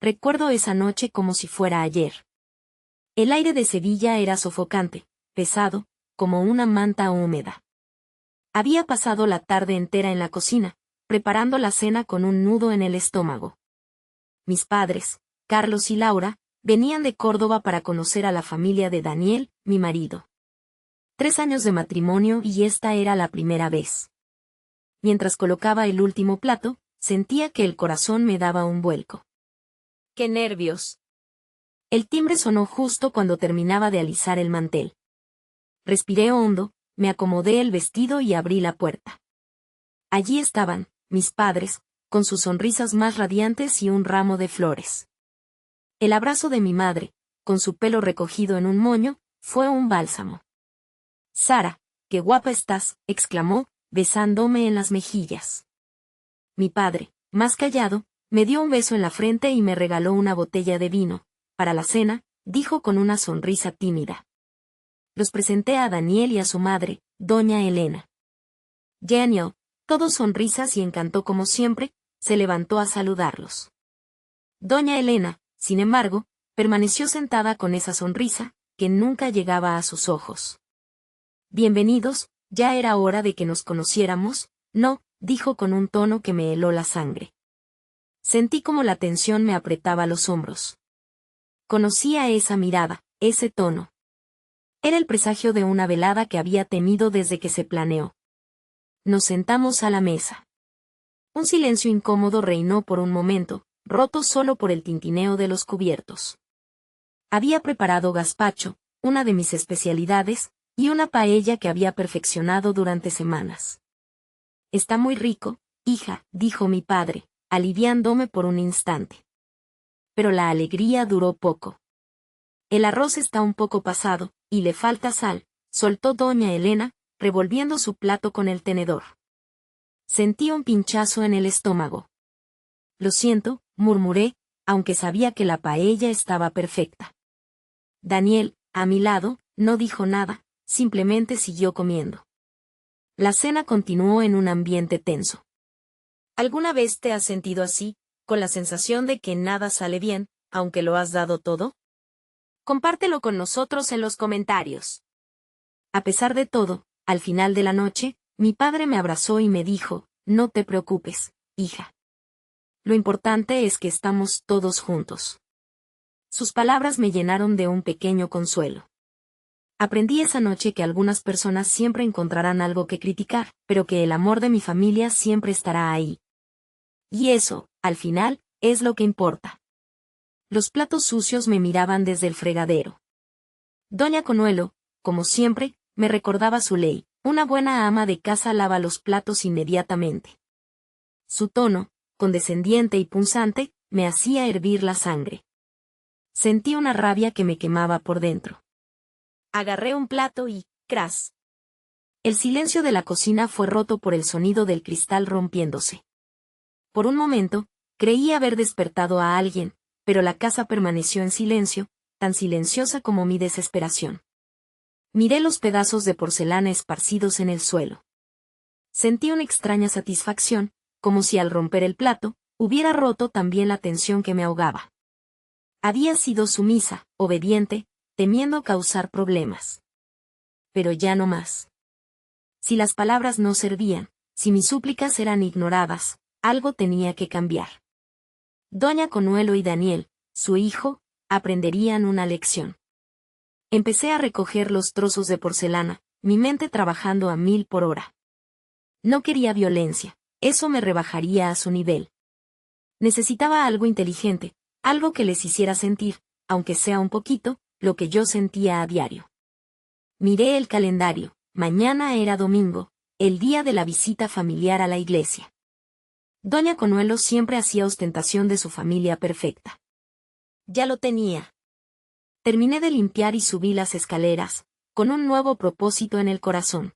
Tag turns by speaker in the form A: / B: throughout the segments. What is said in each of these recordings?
A: Recuerdo esa noche como si fuera ayer. El aire de Sevilla era sofocante, pesado, como una manta húmeda. Había pasado la tarde entera en la cocina, preparando la cena con un nudo en el estómago. Mis padres, Carlos y Laura, venían de Córdoba para conocer a la familia de Daniel, mi marido. 3 años de matrimonio y esta era la primera vez. Mientras colocaba el último plato, sentía que el corazón me daba un vuelco. ¡Qué nervios! El timbre sonó justo cuando terminaba de alisar el mantel. Respiré hondo, me acomodé el vestido y abrí la puerta. Allí estaban, mis padres, con sus sonrisas más radiantes y un ramo de flores. El abrazo de mi madre, con su pelo recogido en un moño, fue un bálsamo. «Sara, qué guapa estás», exclamó, besándome en las mejillas. Mi padre, más callado, me dio un beso en la frente y me regaló una botella de vino. Para la cena, dijo con una sonrisa tímida. Los presenté a Daniel y a su madre, doña Elena. Daniel, todo sonrisas y encantó como siempre, se levantó a saludarlos. Doña Elena, sin embargo, permaneció sentada con esa sonrisa, que nunca llegaba a sus ojos. «Bienvenidos, ya era hora de que nos conociéramos», «No», dijo con un tono que me heló la sangre. Sentí como la tensión me apretaba los hombros. Conocía esa mirada, ese tono. Era el presagio de una velada que había temido desde que se planeó. Nos sentamos a la mesa. Un silencio incómodo reinó por un momento, roto solo por el tintineo de los cubiertos. Había preparado gazpacho, una de mis especialidades, y una paella que había perfeccionado durante semanas. «Está muy rico, hija», dijo mi padre, aliviándome por un instante. Pero la alegría duró poco. «El arroz está un poco pasado, y le falta sal», soltó doña Elena, revolviendo su plato con el tenedor. Sentí un pinchazo en el estómago. «Lo siento», murmuré, aunque sabía que la paella estaba perfecta. Daniel, a mi lado, no dijo nada, simplemente siguió comiendo. La cena continuó en un ambiente tenso. ¿Alguna vez te has sentido así, con la sensación de que nada sale bien, aunque lo has dado todo? Compártelo con nosotros en los comentarios. A pesar de todo, al final de la noche, mi padre me abrazó y me dijo, «No te preocupes, hija. Lo importante es que estamos todos juntos». Sus palabras me llenaron de un pequeño consuelo. Aprendí esa noche que algunas personas siempre encontrarán algo que criticar, pero que el amor de mi familia siempre estará ahí. Y eso, al final, es lo que importa. Los platos sucios me miraban desde el fregadero. Doña Consuelo, como siempre, me recordaba su ley: una buena ama de casa lava los platos inmediatamente. Su tono, condescendiente y punzante, me hacía hervir la sangre. Sentí una rabia que me quemaba por dentro. Agarré un plato y ¡cras! El silencio de la cocina fue roto por el sonido del cristal rompiéndose. Por un momento, creí haber despertado a alguien, pero la casa permaneció en silencio, tan silenciosa como mi desesperación. Miré los pedazos de porcelana esparcidos en el suelo. Sentí una extraña satisfacción, como si al romper el plato, hubiera roto también la tensión que me ahogaba. Había sido sumisa, obediente, temiendo causar problemas. Pero ya no más. Si las palabras no servían, si mis súplicas eran ignoradas, algo tenía que cambiar. Doña Consuelo y Daniel, su hijo, aprenderían una lección. Empecé a recoger los trozos de porcelana, mi mente trabajando a 1000 por hora. No quería violencia, eso me rebajaría a su nivel. Necesitaba algo inteligente, algo que les hiciera sentir, aunque sea un poquito, lo que yo sentía a diario. Miré el calendario, mañana era domingo, el día de la visita familiar a la iglesia. Doña Consuelo siempre hacía ostentación de su familia perfecta. Ya lo tenía. Terminé de limpiar y subí las escaleras, con un nuevo propósito en el corazón.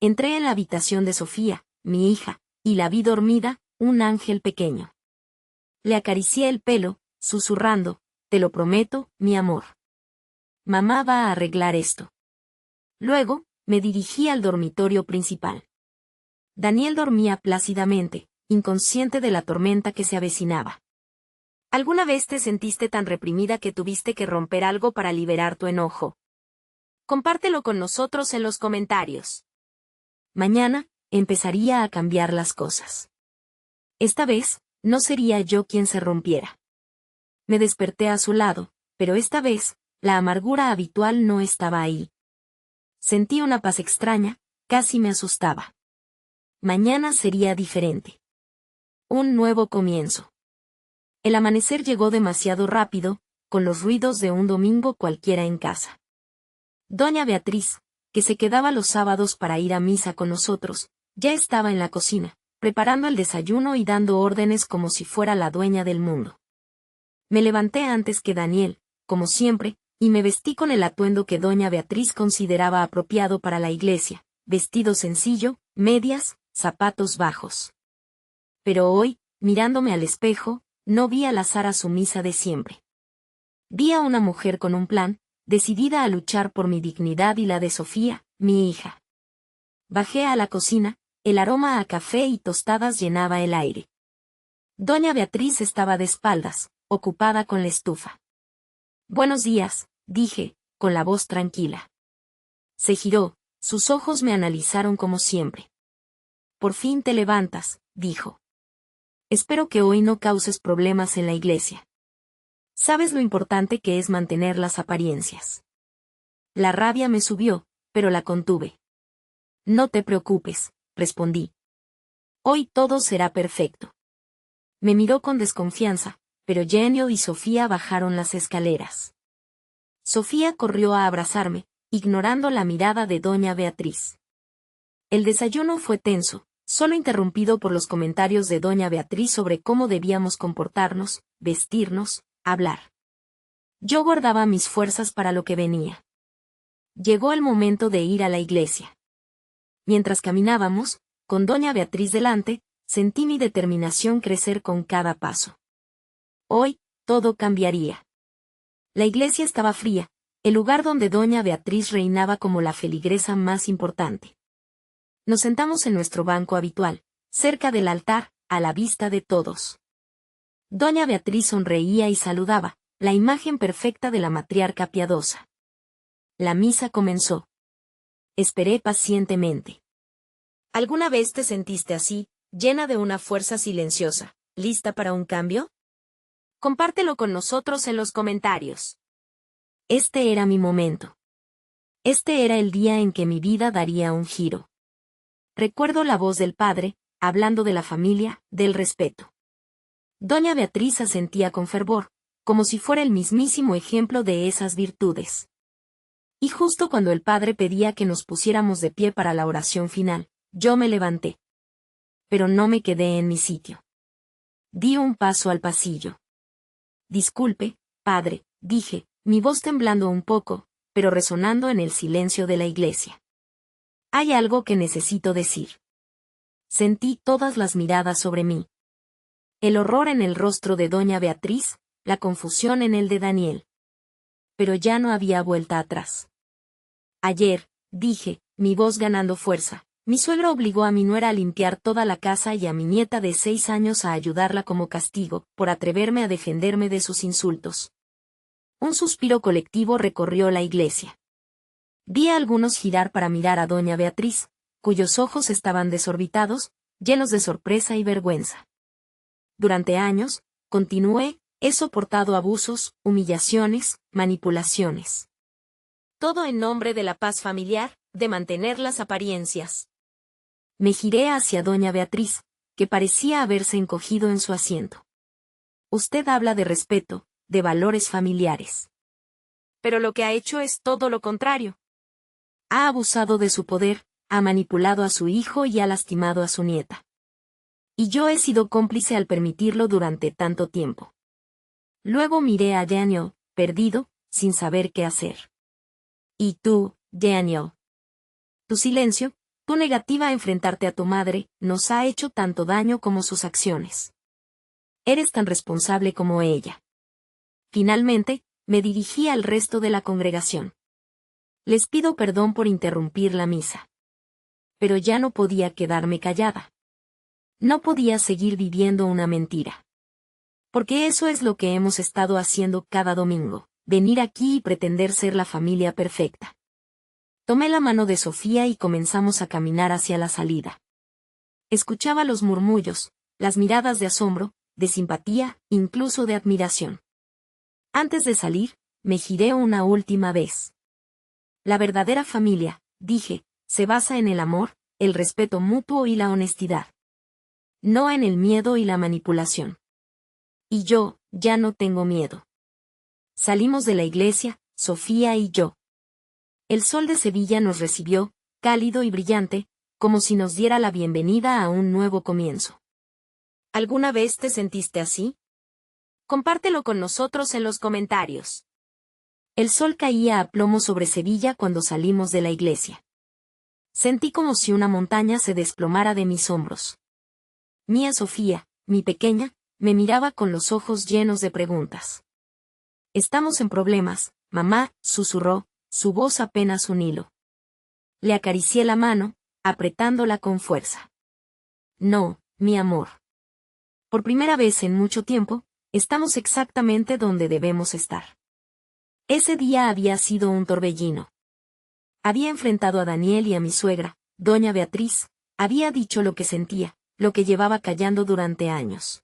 A: Entré en la habitación de Sofía, mi hija, y la vi dormida, un ángel pequeño. Le acaricié el pelo, susurrando, «Te lo prometo, mi amor. Mamá va a arreglar esto». Luego, me dirigí al dormitorio principal. Daniel dormía plácidamente, inconsciente de la tormenta que se avecinaba. ¿Alguna vez te sentiste tan reprimida que tuviste que romper algo para liberar tu enojo? Compártelo con nosotros en los comentarios. Mañana, empezaría a cambiar las cosas. Esta vez, no sería yo quien se rompiera. Me desperté a su lado, pero esta vez, la amargura habitual no estaba ahí. Sentí una paz extraña, casi me asustaba. Mañana sería diferente. Un nuevo comienzo. El amanecer llegó demasiado rápido, con los ruidos de un domingo cualquiera en casa. Doña Beatriz, que se quedaba los sábados para ir a misa con nosotros, ya estaba en la cocina, preparando el desayuno y dando órdenes como si fuera la dueña del mundo. Me levanté antes que Daniel, como siempre, y me vestí con el atuendo que doña Beatriz consideraba apropiado para la iglesia, vestido sencillo, medias, zapatos bajos. Pero hoy, mirándome al espejo, no vi a la Sara sumisa de siempre. Vi a una mujer con un plan, decidida a luchar por mi dignidad y la de Sofía, mi hija. Bajé a la cocina, el aroma a café y tostadas llenaba el aire. Doña Beatriz estaba de espaldas, ocupada con la estufa. «Buenos días», dije, con la voz tranquila. Se giró, sus ojos me analizaron como siempre. «Por fin te levantas», dijo. «Espero que hoy no causes problemas en la iglesia. Sabes lo importante que es mantener las apariencias». La rabia me subió, pero la contuve. «No te preocupes», respondí. «Hoy todo será perfecto». Me miró con desconfianza, pero Genio y Sofía bajaron las escaleras. Sofía corrió a abrazarme, ignorando la mirada de doña Beatriz. El desayuno fue tenso, solo interrumpido por los comentarios de doña Beatriz sobre cómo debíamos comportarnos, vestirnos, hablar. Yo guardaba mis fuerzas para lo que venía. Llegó el momento de ir a la iglesia. Mientras caminábamos, con doña Beatriz delante, sentí mi determinación crecer con cada paso. Hoy, todo cambiaría. La iglesia estaba fría, el lugar donde doña Beatriz reinaba como la feligresa más importante. Nos sentamos en nuestro banco habitual, cerca del altar, a la vista de todos. Doña Beatriz sonreía y saludaba, la imagen perfecta de la matriarca piadosa. La misa comenzó. Esperé pacientemente. ¿Alguna vez te sentiste así, llena de una fuerza silenciosa, lista para un cambio? Compártelo con nosotros en los comentarios. Este era mi momento. Este era el día en que mi vida daría un giro. Recuerdo la voz del padre, hablando de la familia, del respeto. Doña Beatriz asentía con fervor, como si fuera el mismísimo ejemplo de esas virtudes. Y justo cuando el padre pedía que nos pusiéramos de pie para la oración final, yo me levanté. Pero no me quedé en mi sitio. Di un paso al pasillo. «Disculpe, padre», dije, mi voz temblando un poco, pero resonando en el silencio de la iglesia. «Hay algo que necesito decir». Sentí todas las miradas sobre mí. El horror en el rostro de doña Beatriz, la confusión en el de Daniel. Pero ya no había vuelta atrás. «Ayer», dije, mi voz ganando fuerza, «mi suegro obligó a mi nuera a limpiar toda la casa y a mi nieta de 6 años a ayudarla como castigo, por atreverme a defenderme de sus insultos». Un suspiro colectivo recorrió la iglesia. Vi a algunos girar para mirar a doña Beatriz, cuyos ojos estaban desorbitados, llenos de sorpresa y vergüenza. Durante años, continué, he soportado abusos, humillaciones, manipulaciones. Todo en nombre de la paz familiar, de mantener las apariencias. Me giré hacia doña Beatriz, que parecía haberse encogido en su asiento. «Usted habla de respeto, de valores familiares. Pero lo que ha hecho es todo lo contrario. Ha abusado de su poder, ha manipulado a su hijo y ha lastimado a su nieta. Y yo he sido cómplice al permitirlo durante tanto tiempo». Luego miré a Daniel, perdido, sin saber qué hacer. «¿Y tú, Daniel? Tu silencio, tu negativa a enfrentarte a tu madre, nos ha hecho tanto daño como sus acciones. Eres tan responsable como ella». Finalmente, me dirigí al resto de la congregación. «Les pido perdón por interrumpir la misa». Pero ya no podía quedarme callada. No podía seguir viviendo una mentira. Porque eso es lo que hemos estado haciendo cada domingo, venir aquí y pretender ser la familia perfecta. Tomé la mano de Sofía y comenzamos a caminar hacia la salida. Escuchaba los murmullos, las miradas de asombro, de simpatía, incluso de admiración. Antes de salir, me giré una última vez. La verdadera familia, dije, se basa en el amor, el respeto mutuo y la honestidad. No en el miedo y la manipulación. Y yo, ya no tengo miedo. Salimos de la iglesia, Sofía y yo. El sol de Sevilla nos recibió, cálido y brillante, como si nos diera la bienvenida a un nuevo comienzo. ¿Alguna vez te sentiste así? Compártelo con nosotros en los comentarios. El sol caía a plomo sobre Sevilla cuando salimos de la iglesia. Sentí como si una montaña se desplomara de mis hombros. Mía Sofía, mi pequeña, me miraba con los ojos llenos de preguntas. Estamos en problemas, mamá, susurró, su voz apenas un hilo. Le acaricié la mano, apretándola con fuerza. No, mi amor. Por primera vez en mucho tiempo, estamos exactamente donde debemos estar. Ese día había sido un torbellino. Había enfrentado a Daniel y a mi suegra, doña Beatriz, había dicho lo que sentía, lo que llevaba callando durante años.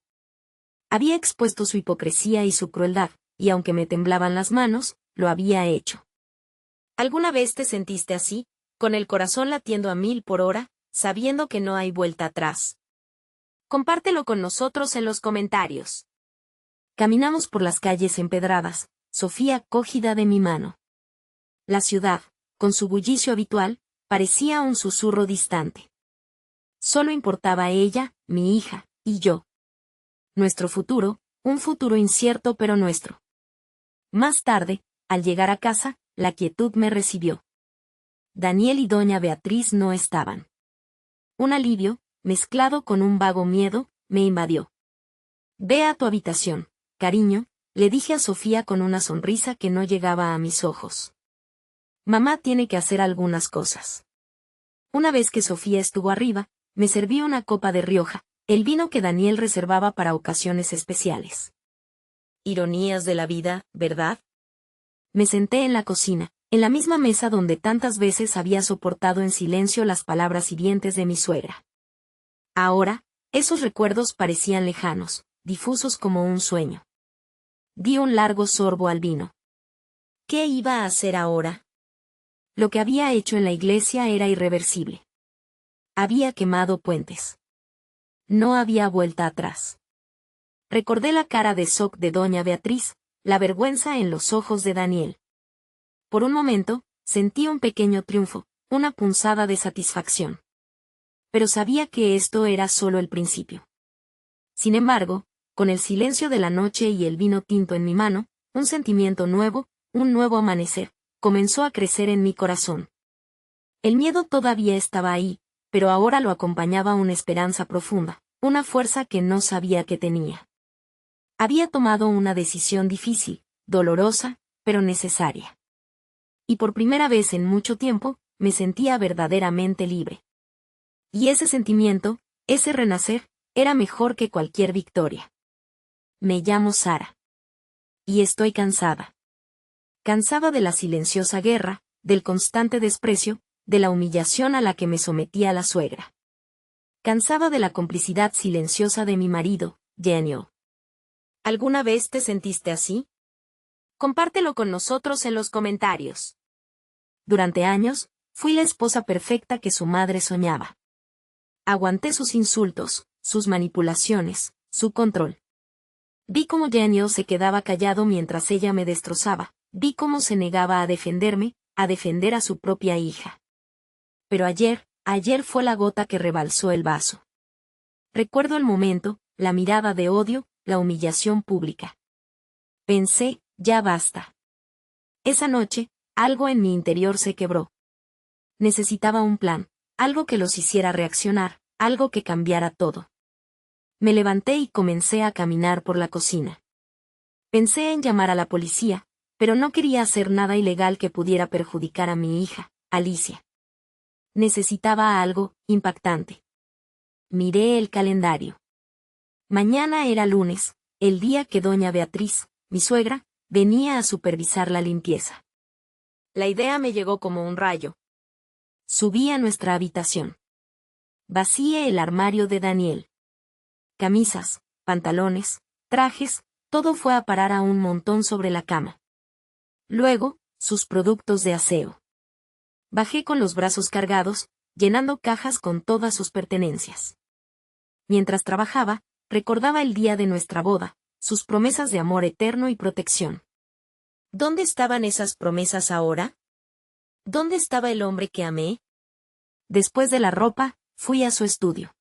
A: Había expuesto su hipocresía y su crueldad, y aunque me temblaban las manos, lo había hecho. ¿Alguna vez te sentiste así, con el corazón latiendo a 1000 por hora, sabiendo que no hay vuelta atrás? Compártelo con nosotros en los comentarios. Caminamos por las calles empedradas, Sofía cogida de mi mano. La ciudad, con su bullicio habitual, parecía un susurro distante. Solo importaba ella, mi hija, y yo. Nuestro futuro, un futuro incierto pero nuestro. Más tarde, al llegar a casa, la quietud me recibió. Daniel y doña Beatriz no estaban. Un alivio, mezclado con un vago miedo, me invadió. Ve a tu habitación, cariño, le dije a Sofía con una sonrisa que no llegaba a mis ojos. Mamá tiene que hacer algunas cosas. Una vez que Sofía estuvo arriba, me serví una copa de Rioja, el vino que Daniel reservaba para ocasiones especiales. Ironías de la vida, ¿verdad? Me senté en la cocina, en la misma mesa donde tantas veces había soportado en silencio las palabras hirientes de mi suegra. Ahora, esos recuerdos parecían lejanos, difusos como un sueño. Di un largo sorbo al vino. ¿Qué iba a hacer ahora? Lo que había hecho en la iglesia era irreversible. Había quemado puentes. No había vuelta atrás. Recordé la cara de shock de doña Beatriz, la vergüenza en los ojos de Daniel. Por un momento, sentí un pequeño triunfo, una punzada de satisfacción. Pero sabía que esto era solo el principio. Sin embargo, con el silencio de la noche y el vino tinto en mi mano, un sentimiento nuevo, un nuevo amanecer, comenzó a crecer en mi corazón. El miedo todavía estaba ahí, pero ahora lo acompañaba una esperanza profunda, una fuerza que no sabía que tenía. Había tomado una decisión difícil, dolorosa, pero necesaria. Y por primera vez en mucho tiempo, me sentía verdaderamente libre. Y ese sentimiento, ese renacer, era mejor que cualquier victoria. Me llamo Sara. Y estoy cansada. Cansada de la silenciosa guerra, del constante desprecio, de la humillación a la que me sometía la suegra. Cansada de la complicidad silenciosa de mi marido, Genio. ¿Alguna vez te sentiste así? Compártelo con nosotros en los comentarios. Durante años, fui la esposa perfecta que su madre soñaba. Aguanté sus insultos, sus manipulaciones, su control. Vi cómo Genio se quedaba callado mientras ella me destrozaba, vi cómo se negaba a defenderme, a defender a su propia hija. Pero ayer fue la gota que rebalsó el vaso. Recuerdo el momento, la mirada de odio, la humillación pública. Pensé, ya basta. Esa noche, algo en mi interior se quebró. Necesitaba un plan, algo que los hiciera reaccionar, algo que cambiara todo. Me levanté y comencé a caminar por la cocina. Pensé en llamar a la policía, pero no quería hacer nada ilegal que pudiera perjudicar a mi hija, Alicia. Necesitaba algo impactante. Miré el calendario. Mañana era lunes, el día que doña Beatriz, mi suegra, venía a supervisar la limpieza. La idea me llegó como un rayo. Subí a nuestra habitación. Vacié el armario de Daniel. Camisas, pantalones, trajes, todo fue a parar a un montón sobre la cama. Luego, sus productos de aseo. Bajé con los brazos cargados, llenando cajas con todas sus pertenencias. Mientras trabajaba, recordaba el día de nuestra boda, sus promesas de amor eterno y protección. ¿Dónde estaban esas promesas ahora? ¿Dónde estaba el hombre que amé? Después de la ropa, fui a su estudio.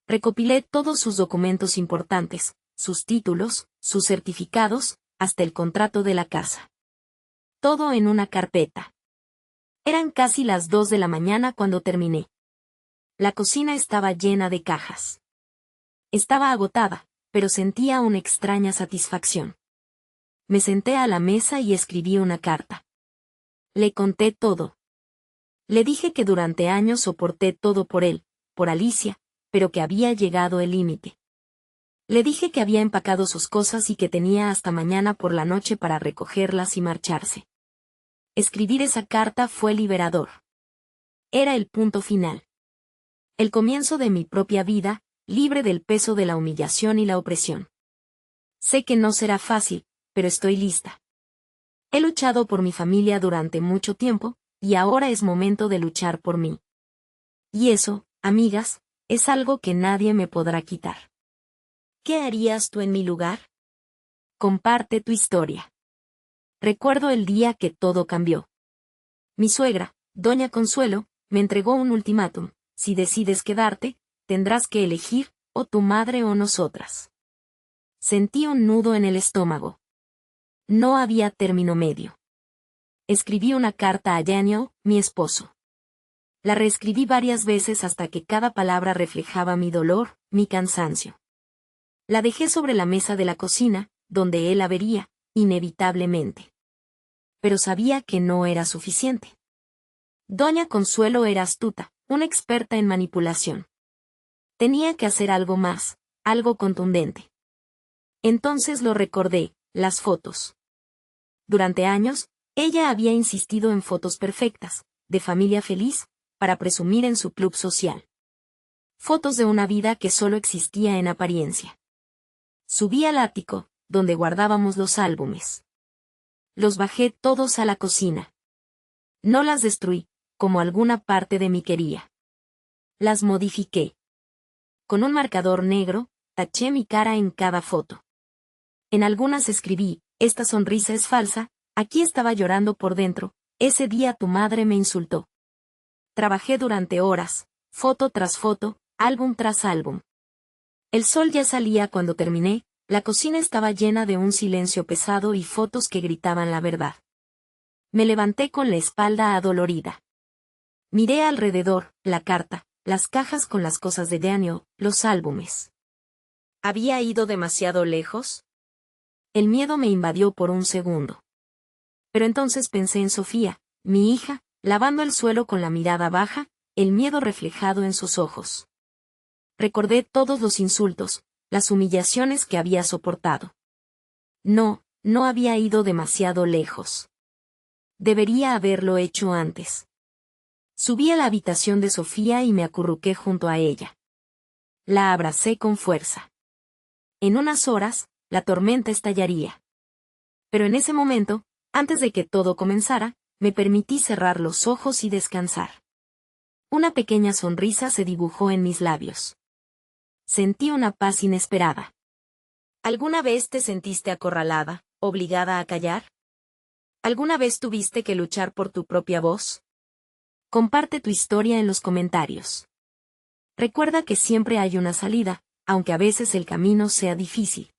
A: Recopilé todos sus documentos importantes, sus títulos, sus certificados, hasta el contrato de la casa. Todo en una carpeta. Eran casi las 2 de la mañana cuando terminé. La cocina estaba llena de cajas. Estaba agotada, pero sentía una extraña satisfacción. Me senté a la mesa y escribí una carta. Le conté todo. Le dije que durante años soporté todo por él, por Alicia, pero que había llegado el límite. Le dije que había empacado sus cosas y que tenía hasta mañana por la noche para recogerlas y marcharse. Escribir esa carta fue liberador. Era el punto final. El comienzo de mi propia vida, libre del peso de la humillación y la opresión. Sé que no será fácil, pero estoy lista. He luchado por mi familia durante mucho tiempo, y ahora es momento de luchar por mí. Y eso, amigas, es algo que nadie me podrá quitar. ¿Qué harías tú en mi lugar? Comparte tu historia. Recuerdo el día que todo cambió. Mi suegra, doña Consuelo, me entregó un ultimátum: si decides quedarte, tendrás que elegir, o tu madre o nosotras. Sentí un nudo en el estómago. No había término medio. Escribí una carta a Daniel, mi esposo. La reescribí varias veces hasta que cada palabra reflejaba mi dolor, mi cansancio. La dejé sobre la mesa de la cocina, donde él la vería, inevitablemente. Pero sabía que no era suficiente. Doña Consuelo era astuta, una experta en manipulación. Tenía que hacer algo más, algo contundente. Entonces lo recordé, las fotos. Durante años, ella había insistido en fotos perfectas, de familia feliz, para presumir en su club social. Fotos de una vida que solo existía en apariencia. Subí al ático, donde guardábamos los álbumes. Los bajé todos a la cocina. No las destruí, como alguna parte de mí quería. Las modifiqué. Con un marcador negro, taché mi cara en cada foto. En algunas escribí: esta sonrisa es falsa, aquí estaba llorando por dentro, ese día tu madre me insultó. Trabajé durante horas, foto tras foto, álbum tras álbum. El sol ya salía cuando terminé, la cocina estaba llena de un silencio pesado y fotos que gritaban la verdad. Me levanté con la espalda adolorida. Miré alrededor, la carta, las cajas con las cosas de Daniel, los álbumes. ¿Había ido demasiado lejos? El miedo me invadió por un segundo. Pero entonces pensé en Sofía, mi hija, lavando el suelo con la mirada baja, el miedo reflejado en sus ojos. Recordé todos los insultos, las humillaciones que había soportado. No había ido demasiado lejos. Debería haberlo hecho antes. Subí a la habitación de Sofía y me acurruqué junto a ella. La abracé con fuerza. En unas horas, la tormenta estallaría. Pero en ese momento, antes de que todo comenzara, me permití cerrar los ojos y descansar. Una pequeña sonrisa se dibujó en mis labios. Sentí una paz inesperada. ¿Alguna vez te sentiste acorralada, obligada a callar? ¿Alguna vez tuviste que luchar por tu propia voz? Comparte tu historia en los comentarios. Recuerda que siempre hay una salida, aunque a veces el camino sea difícil.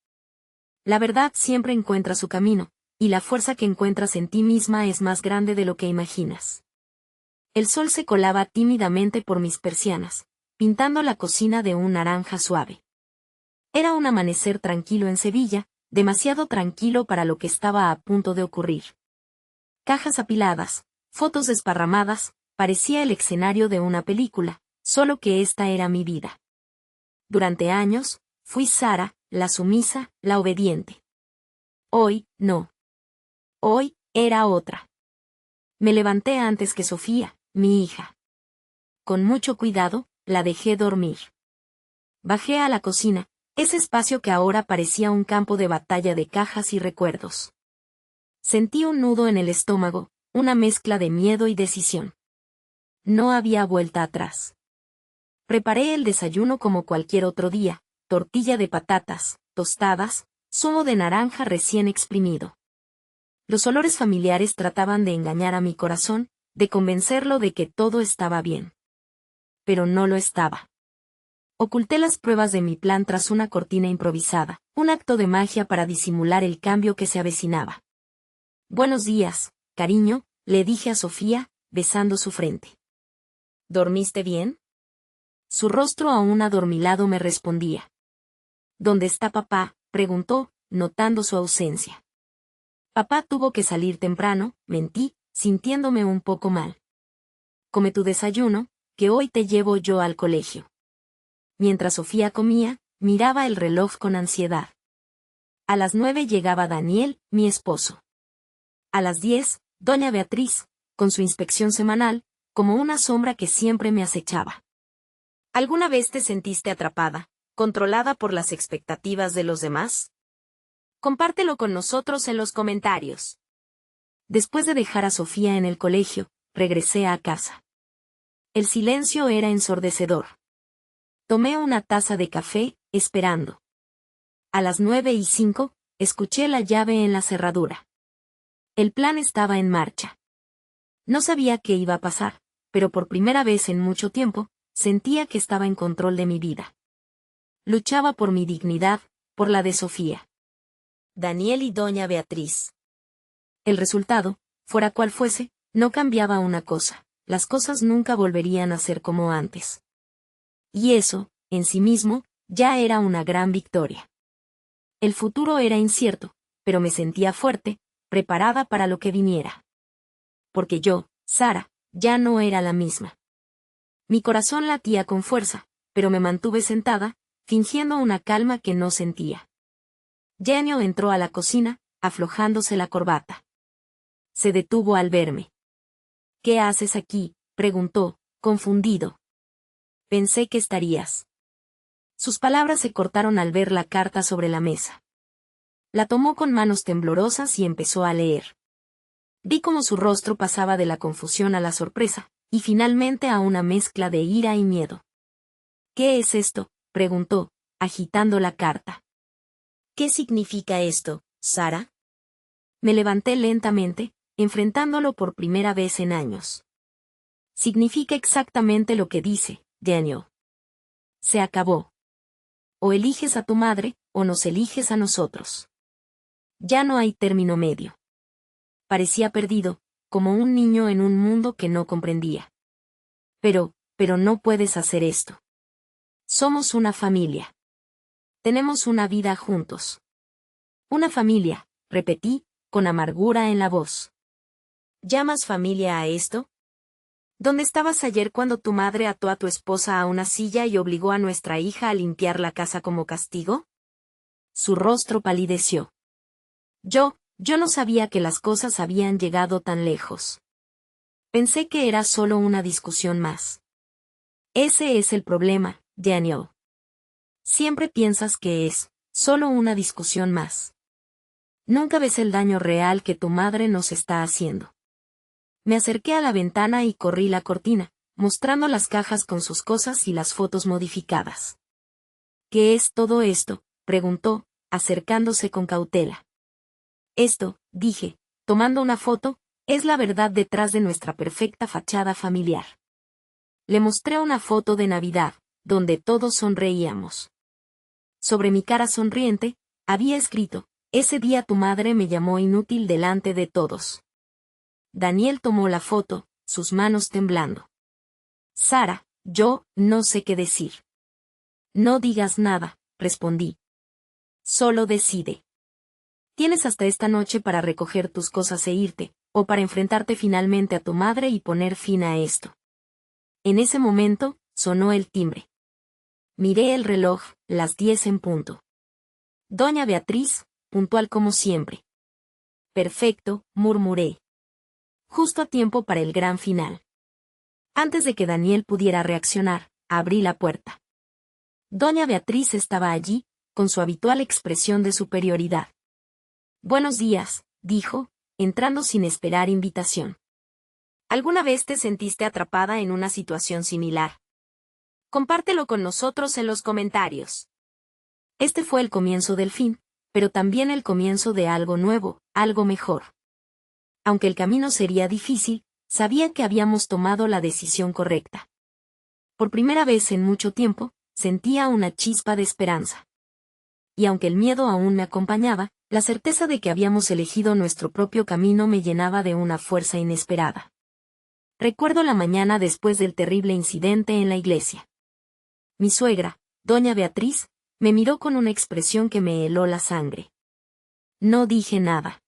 A: La verdad siempre encuentra su camino, y la fuerza que encuentras en ti misma es más grande de lo que imaginas. El sol se colaba tímidamente por mis persianas, pintando la cocina de un naranja suave. Era un amanecer tranquilo en Sevilla, demasiado tranquilo para lo que estaba a punto de ocurrir. Cajas apiladas, fotos desparramadas, parecía el escenario de una película, solo que esta era mi vida. Durante años, Fui Sara, la sumisa, la obediente. Hoy, no. Hoy, era otra. Me levanté antes que Sofía, mi hija. Con mucho cuidado, la dejé dormir. Bajé a la cocina, ese espacio que ahora parecía un campo de batalla de cajas y recuerdos. Sentí un nudo en el estómago, una mezcla de miedo y decisión. No había vuelta atrás. Preparé el desayuno como cualquier otro día, tortilla de patatas, tostadas, zumo de naranja recién exprimido. Los olores familiares trataban de engañar a mi corazón, de convencerlo de que todo estaba bien. Pero no lo estaba. Oculté las pruebas de mi plan tras una cortina improvisada, un acto de magia para disimular el cambio que se avecinaba. Buenos días, cariño, le dije a Sofía, besando su frente. ¿Dormiste bien? Su rostro aún adormilado me respondía. ¿Dónde está papá?, preguntó, notando su ausencia. Papá tuvo que salir temprano, mentí, sintiéndome un poco mal. Come tu desayuno, que hoy te llevo yo al colegio. Mientras Sofía comía, miraba el reloj con ansiedad. A las 9 llegaba Daniel, mi esposo. A las 10, doña Beatriz, con su inspección semanal, como una sombra que siempre me acechaba. ¿Alguna vez te sentiste atrapada, controlada por las expectativas de los demás? Compártelo con nosotros en los comentarios. Después de dejar a Sofía en el colegio, regresé a casa. El silencio era ensordecedor. Tomé una taza de café, esperando. A las 9:05, escuché la llave en la cerradura. El plan estaba en marcha. No sabía qué iba a pasar, pero por primera vez en mucho tiempo, sentía que estaba en control de mi vida. Luchaba por mi dignidad, por la de Sofía. Daniel y doña Beatriz. El resultado, fuera cual fuese, no cambiaba una cosa: las cosas nunca volverían a ser como antes. Y eso, en sí mismo, ya era una gran victoria. El futuro era incierto, pero me sentía fuerte, preparada para lo que viniera. Porque yo, Sara, ya no era la misma. Mi corazón latía con fuerza, pero me mantuve sentada, fingiendo una calma que no sentía. Genio entró a la cocina, aflojándose la corbata. Se detuvo al verme. ¿Qué haces aquí?, preguntó, confundido. Pensé que estarías. Sus palabras se cortaron al ver la carta sobre la mesa. La tomó con manos temblorosas y empezó a leer. Vi cómo su rostro pasaba de la confusión a la sorpresa, y finalmente a una mezcla de ira y miedo. ¿Qué es esto?, preguntó, agitando la carta. ¿Qué significa esto, Sara? Me levanté lentamente, enfrentándolo por primera vez en años. Significa exactamente lo que dice, Daniel. Se acabó. O eliges a tu madre, o nos eliges a nosotros. Ya no hay término medio. Parecía perdido, como un niño en un mundo que no comprendía. Pero no puedes hacer esto. Somos una familia. Tenemos una vida juntos. Una familia, repetí, con amargura en la voz. ¿Llamas familia a esto? ¿Dónde estabas ayer cuando tu madre ató a tu esposa a una silla y obligó a nuestra hija a limpiar la casa como castigo? Su rostro palideció. Yo no sabía que las cosas habían llegado tan lejos. Pensé que era solo una discusión más. Ese es el problema, Daniel. Siempre piensas que es solo una discusión más. Nunca ves el daño real que tu madre nos está haciendo. Me acerqué a la ventana y corrí la cortina, mostrando las cajas con sus cosas y las fotos modificadas. ¿Qué es todo esto?, preguntó, acercándose con cautela. Esto, dije, tomando una foto, es la verdad detrás de nuestra perfecta fachada familiar. Le mostré una foto de Navidad, donde todos sonreíamos. Sobre mi cara sonriente, había escrito: ese día tu madre me llamó inútil delante de todos. Daniel tomó la foto, sus manos temblando. Sara, yo no sé qué decir. No digas nada, respondí. Solo decide. Tienes hasta esta noche para recoger tus cosas e irte, o para enfrentarte finalmente a tu madre y poner fin a esto. En ese momento, sonó el timbre. Miré el reloj, las 10 en punto. Doña Beatriz, puntual como siempre. Perfecto, murmuré. Justo a tiempo para el gran final. Antes de que Daniel pudiera reaccionar, abrí la puerta. Doña Beatriz estaba allí, con su habitual expresión de superioridad. Buenos días, dijo, entrando sin esperar invitación. ¿Alguna vez te sentiste atrapada en una situación similar? Compártelo con nosotros en los comentarios. Este fue el comienzo del fin, pero también el comienzo de algo nuevo, algo mejor. Aunque el camino sería difícil, sabía que habíamos tomado la decisión correcta. Por primera vez en mucho tiempo, sentía una chispa de esperanza. Y aunque el miedo aún me acompañaba, la certeza de que habíamos elegido nuestro propio camino me llenaba de una fuerza inesperada. Recuerdo la mañana después del terrible incidente en la iglesia. Mi suegra, doña Beatriz, me miró con una expresión que me heló la sangre. No dije nada.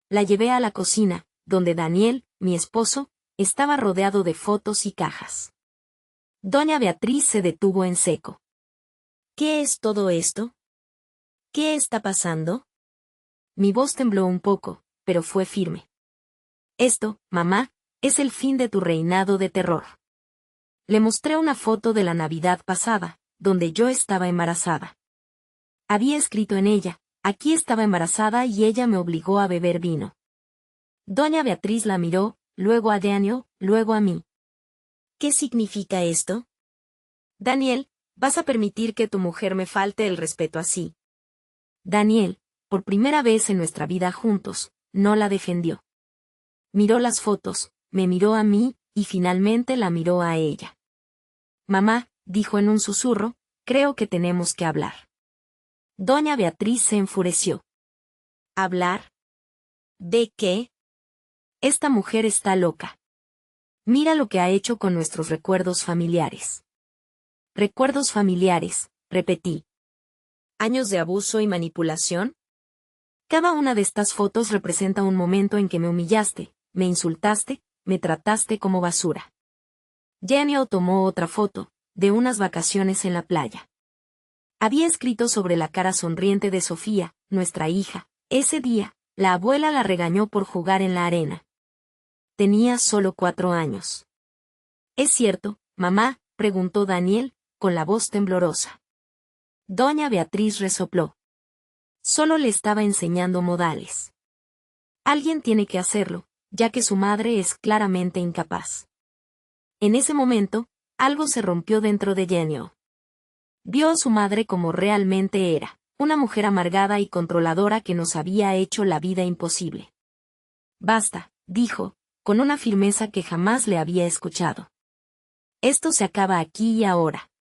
A: La llevé a la cocina, donde Daniel, mi esposo, estaba rodeado de fotos y cajas. Doña Beatriz se detuvo en seco. ¿Qué es todo esto? ¿Qué está pasando? Mi voz tembló un poco, pero fue firme. Esto, mamá, es el fin de tu reinado de terror. Le mostré una foto de la Navidad pasada, donde yo estaba embarazada. Había escrito en ella, aquí estaba embarazada y ella me obligó a beber vino. Doña Beatriz la miró, luego a Daniel, luego a mí. ¿Qué significa esto? Daniel, ¿vas a permitir que tu mujer me falte el respeto así? Daniel, por primera vez en nuestra vida juntos, no la defendió. Miró las fotos, me miró a mí, y finalmente la miró a ella. Mamá, dijo en un susurro, creo que tenemos que hablar. Doña Beatriz se enfureció. ¿Hablar? ¿De qué? Esta mujer está loca. Mira lo que ha hecho con nuestros recuerdos familiares. Recuerdos familiares, repetí. ¿Años de abuso y manipulación? Cada una de estas fotos representa un momento en que me humillaste, me insultaste, me trataste como basura. Daniel tomó otra foto, de unas vacaciones en la playa. Había escrito sobre la cara sonriente de Sofía, nuestra hija. Ese día, la abuela la regañó por jugar en la arena. Tenía solo 4 años. ¿Es cierto, mamá?, preguntó Daniel, con la voz temblorosa. Doña Beatriz resopló. Solo le estaba enseñando modales. Alguien tiene que hacerlo, ya que su madre es claramente incapaz. En ese momento, algo se rompió dentro de Daniel. Vio a su madre como realmente era, una mujer amargada y controladora que nos había hecho la vida imposible. Basta, dijo, con una firmeza que jamás le había escuchado. Esto se acaba aquí y ahora.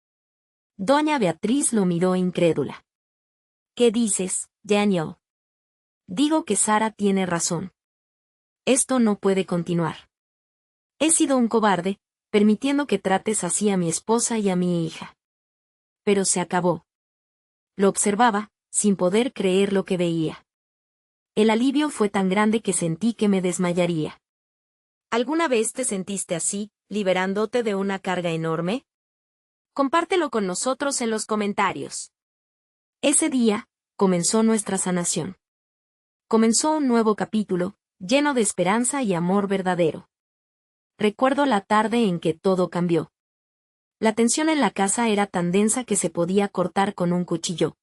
A: Doña Beatriz lo miró incrédula. ¿Qué dices, Daniel? Digo que Sara tiene razón. Esto no puede continuar. He sido un cobarde, permitiendo que trates así a mi esposa y a mi hija. Pero se acabó. Lo observaba, sin poder creer lo que veía. El alivio fue tan grande que sentí que me desmayaría. ¿Alguna vez te sentiste así, liberándote de una carga enorme? Compártelo con nosotros en los comentarios. Ese día, comenzó nuestra sanación. Comenzó un nuevo capítulo, lleno de esperanza y amor verdadero. Recuerdo la tarde en que todo cambió. La tensión en la casa era tan densa que se podía cortar con un cuchillo.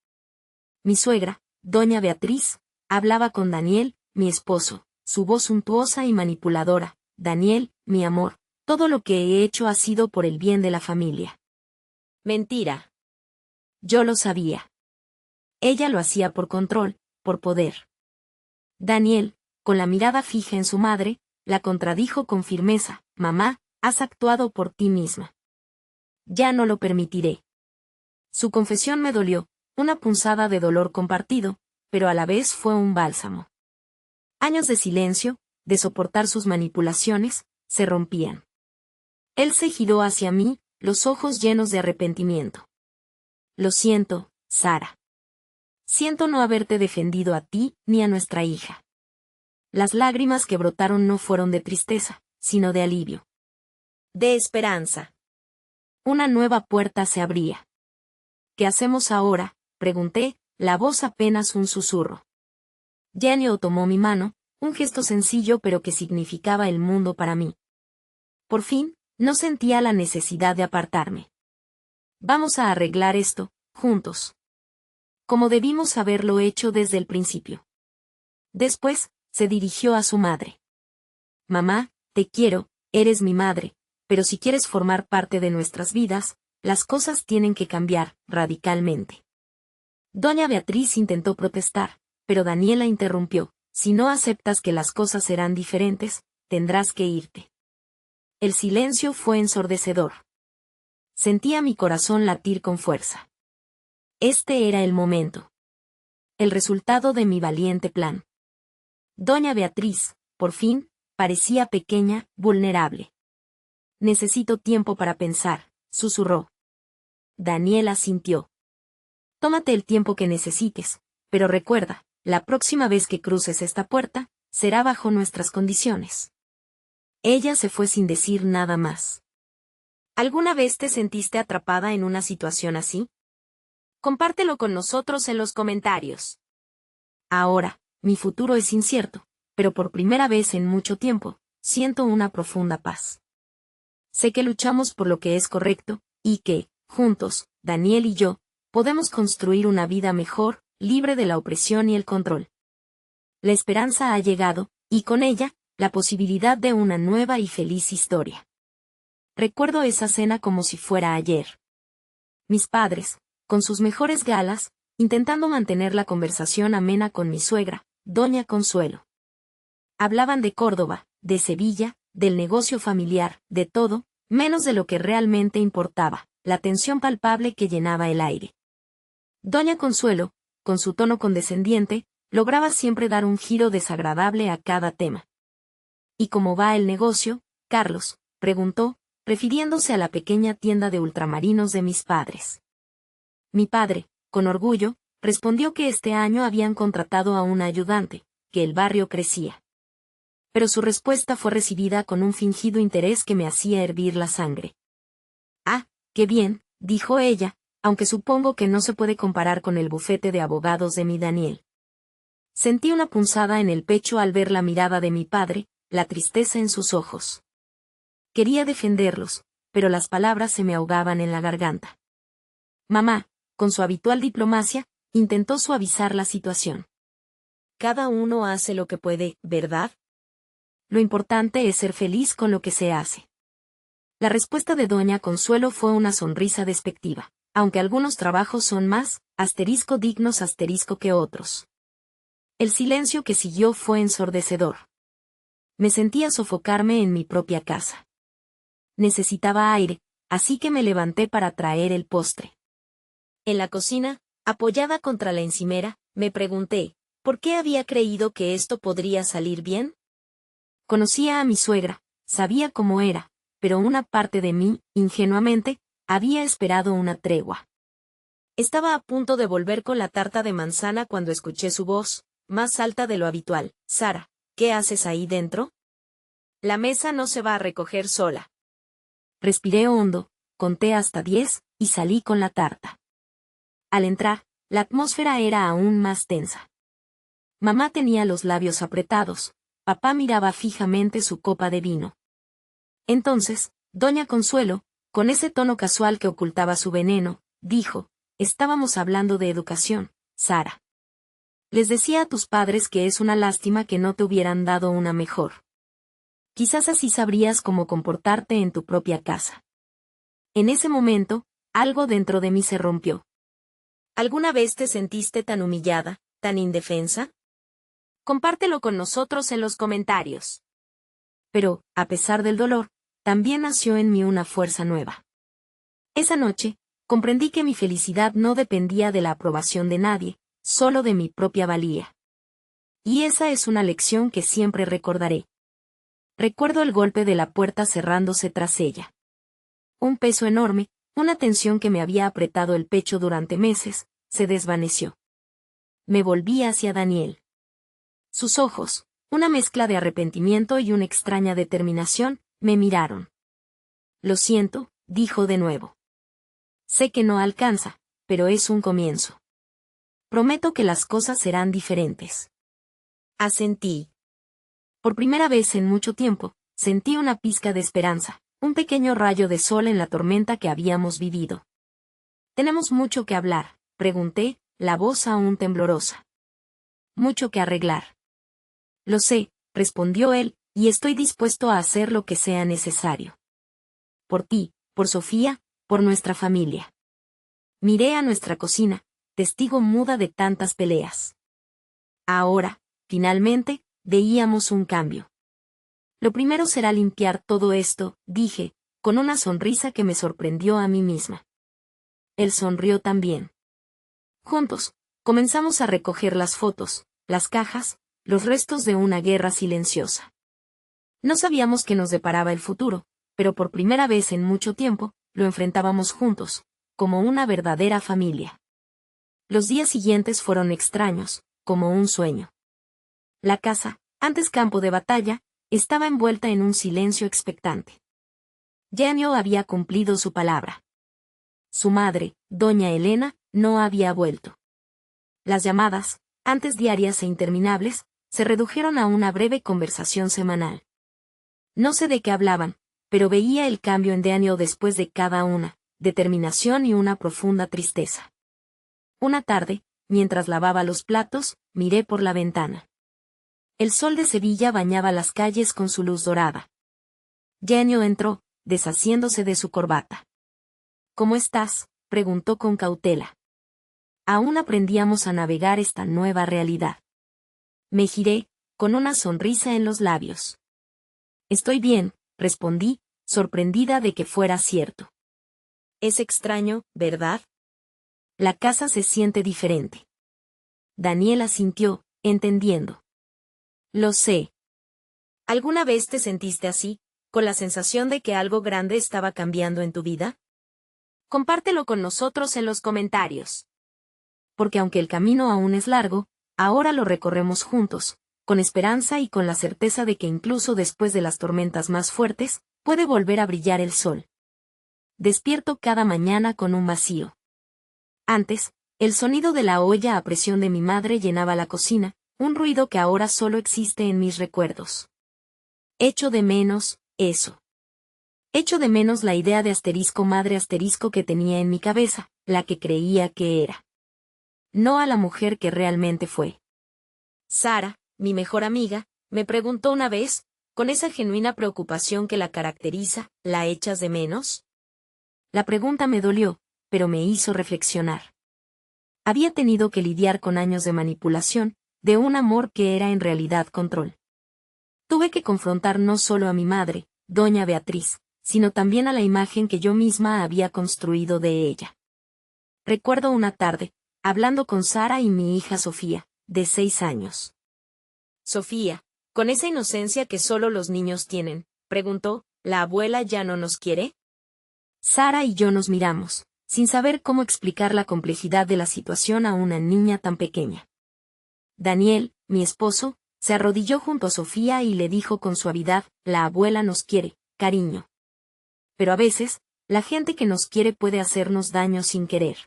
A: Mi suegra, doña Beatriz, hablaba con Daniel, mi esposo, su voz suntuosa y manipuladora. Daniel, mi amor, todo lo que he hecho ha sido por el bien de la familia. Mentira. Yo lo sabía. Ella lo hacía por control, por poder. Daniel, con la mirada fija en su madre, la contradijo con firmeza. Mamá, has actuado por ti misma. Ya no lo permitiré. Su confesión me dolió, una punzada de dolor compartido, pero a la vez fue un bálsamo. Años de silencio, de soportar sus manipulaciones, se rompían. Él se giró hacia mí, los ojos llenos de arrepentimiento. Lo siento, Sara. Siento no haberte defendido a ti ni a nuestra hija. Las lágrimas que brotaron no fueron de tristeza, sino de alivio. De esperanza. Una nueva puerta se abría. ¿Qué hacemos ahora?, pregunté, la voz apenas un susurro. Daniel tomó mi mano, un gesto sencillo pero que significaba el mundo para mí. Por fin, no sentía la necesidad de apartarme. Vamos a arreglar esto, juntos. Como debimos haberlo hecho desde el principio. Después, se dirigió a su madre. Mamá, te quiero, eres mi madre, pero si quieres formar parte de nuestras vidas, las cosas tienen que cambiar, radicalmente. Doña Beatriz intentó protestar, pero Daniela interrumpió, si no aceptas que las cosas serán diferentes, tendrás que irte. El silencio fue ensordecedor. Sentía mi corazón latir con fuerza. Este era el momento. El resultado de mi valiente plan. Doña Beatriz, por fin, parecía pequeña, vulnerable. Necesito tiempo para pensar, susurró. Daniela sintió. Tómate el tiempo que necesites, pero recuerda, la próxima vez que cruces esta puerta, será bajo nuestras condiciones. Ella se fue sin decir nada más. ¿Alguna vez te sentiste atrapada en una situación así? Compártelo con nosotros en los comentarios. Ahora, mi futuro es incierto, pero por primera vez en mucho tiempo, siento una profunda paz. Sé que luchamos por lo que es correcto, y que, juntos, Daniel y yo, podemos construir una vida mejor, libre de la opresión y el control. La esperanza ha llegado, y con ella, la posibilidad de una nueva y feliz historia. Recuerdo esa cena como si fuera ayer. Mis padres, con sus mejores galas, intentando mantener la conversación amena con mi suegra, doña Consuelo. Hablaban de Córdoba, de Sevilla, del negocio familiar, de todo, menos de lo que realmente importaba, la tensión palpable que llenaba el aire. Doña Consuelo, con su tono condescendiente, lograba siempre dar un giro desagradable a cada tema. ¿Y cómo va el negocio, Carlos?, preguntó, refiriéndose a la pequeña tienda de ultramarinos de mis padres. Mi padre, con orgullo, respondió que este año habían contratado a una ayudante, que el barrio crecía. Pero su respuesta fue recibida con un fingido interés que me hacía hervir la sangre. Ah, qué bien, dijo ella, aunque supongo que no se puede comparar con el bufete de abogados de mi Daniel. Sentí una punzada en el pecho al ver la mirada de mi padre, la tristeza en sus ojos. Quería defenderlos, pero las palabras se me ahogaban en la garganta. Mamá, con su habitual diplomacia, intentó suavizar la situación. Cada uno hace lo que puede, ¿verdad? Lo importante es ser feliz con lo que se hace. La respuesta de doña Consuelo fue una sonrisa despectiva, aunque algunos trabajos son más, dignos que otros. El silencio que siguió fue ensordecedor. Me sentía sofocarme en mi propia casa. Necesitaba aire, así que me levanté para traer el postre. En la cocina, apoyada contra la encimera, me pregunté, ¿por qué había creído que esto podría salir bien? Conocía a mi suegra, sabía cómo era, pero una parte de mí, ingenuamente, había esperado una tregua. Estaba a punto de volver con la tarta de manzana cuando escuché su voz, más alta de lo habitual. Sara, ¿qué haces ahí dentro? La mesa no se va a recoger sola. Respiré hondo, conté hasta 10, y salí con la tarta. Al entrar, la atmósfera era aún más tensa. Mamá tenía los labios apretados, papá miraba fijamente su copa de vino. Entonces, doña Consuelo, con ese tono casual que ocultaba su veneno, dijo, estábamos hablando de educación, Sara. Les decía a tus padres que es una lástima que no te hubieran dado una mejor. Quizás así sabrías cómo comportarte en tu propia casa. En ese momento, algo dentro de mí se rompió. ¿Alguna vez te sentiste tan humillada, tan indefensa? Compártelo con nosotros en los comentarios. Pero, a pesar del dolor, también nació en mí una fuerza nueva. Esa noche, comprendí que mi felicidad no dependía de la aprobación de nadie, solo de mi propia valía. Y esa es una lección que siempre recordaré. Recuerdo el golpe de la puerta cerrándose tras ella. Un peso enorme, una tensión que me había apretado el pecho durante meses, se desvaneció. Me volví hacia Daniel. Sus ojos, una mezcla de arrepentimiento y una extraña determinación, me miraron. Lo siento, dijo de nuevo. Sé que no alcanza, pero es un comienzo. Prometo que las cosas serán diferentes. Asentí. Por primera vez en mucho tiempo, sentí una pizca de esperanza, un pequeño rayo de sol en la tormenta que habíamos vivido. «¿Tenemos mucho que hablar?», pregunté, la voz aún temblorosa. «Mucho que arreglar». «Lo sé», respondió él, «y estoy dispuesto a hacer lo que sea necesario. Por ti, por Sofía, por nuestra familia». Miré a nuestra cocina, testigo muda de tantas peleas. Ahora, finalmente, veíamos un cambio. «Lo primero será limpiar todo esto», dije, con una sonrisa que me sorprendió a mí misma. Él sonrió también. Juntos, comenzamos a recoger las fotos, las cajas, los restos de una guerra silenciosa. No sabíamos qué nos deparaba el futuro, pero por primera vez en mucho tiempo, lo enfrentábamos juntos, como una verdadera familia. Los días siguientes fueron extraños, como un sueño. La casa, antes campo de batalla, estaba envuelta en un silencio expectante. Janio había cumplido su palabra. Su madre, doña Elena, no había vuelto. Las llamadas, antes diarias e interminables, se redujeron a una breve conversación semanal. No sé de qué hablaban, pero veía el cambio en Daniel después de cada una, determinación y una profunda tristeza. Una tarde, mientras lavaba los platos, miré por la ventana. El sol de Sevilla bañaba las calles con su luz dorada. Daniel entró, deshaciéndose de su corbata. «¿Cómo estás?», preguntó con cautela. Aún aprendíamos a navegar esta nueva realidad. Me giré, con una sonrisa en los labios. «Estoy bien», respondí, sorprendida de que fuera cierto. «Es extraño, ¿verdad? La casa se siente diferente». Daniel asintió, entendiendo. «Lo sé». «¿Alguna vez te sentiste así, con la sensación de que algo grande estaba cambiando en tu vida? Compártelo con nosotros en los comentarios. Porque aunque el camino aún es largo, ahora lo recorremos juntos, con esperanza y con la certeza de que incluso después de las tormentas más fuertes, puede volver a brillar el sol. Despierto cada mañana con un vacío. Antes, el sonido de la olla a presión de mi madre llenaba la cocina, un ruido que ahora solo existe en mis recuerdos. Echo de menos eso. Echo de menos la idea de madre que tenía en mi cabeza, la que creía que era. No a la mujer que realmente fue. Sara, mi mejor amiga, me preguntó una vez, con esa genuina preocupación que la caracteriza, ¿la echas de menos? La pregunta me dolió, pero me hizo reflexionar. Había tenido que lidiar con años de manipulación, de un amor que era en realidad control. Tuve que confrontar no solo a mi madre, doña Beatriz, sino también a la imagen que yo misma había construido de ella. Recuerdo una tarde, hablando con Sara y mi hija Sofía, de 6 años. Sofía, con esa inocencia que solo los niños tienen, preguntó, ¿la abuela ya no nos quiere? Sara y yo nos miramos, sin saber cómo explicar la complejidad de la situación a una niña tan pequeña. Daniel, mi esposo, se arrodilló junto a Sofía y le dijo con suavidad, la abuela nos quiere, cariño. Pero a veces, la gente que nos quiere puede hacernos daño sin querer.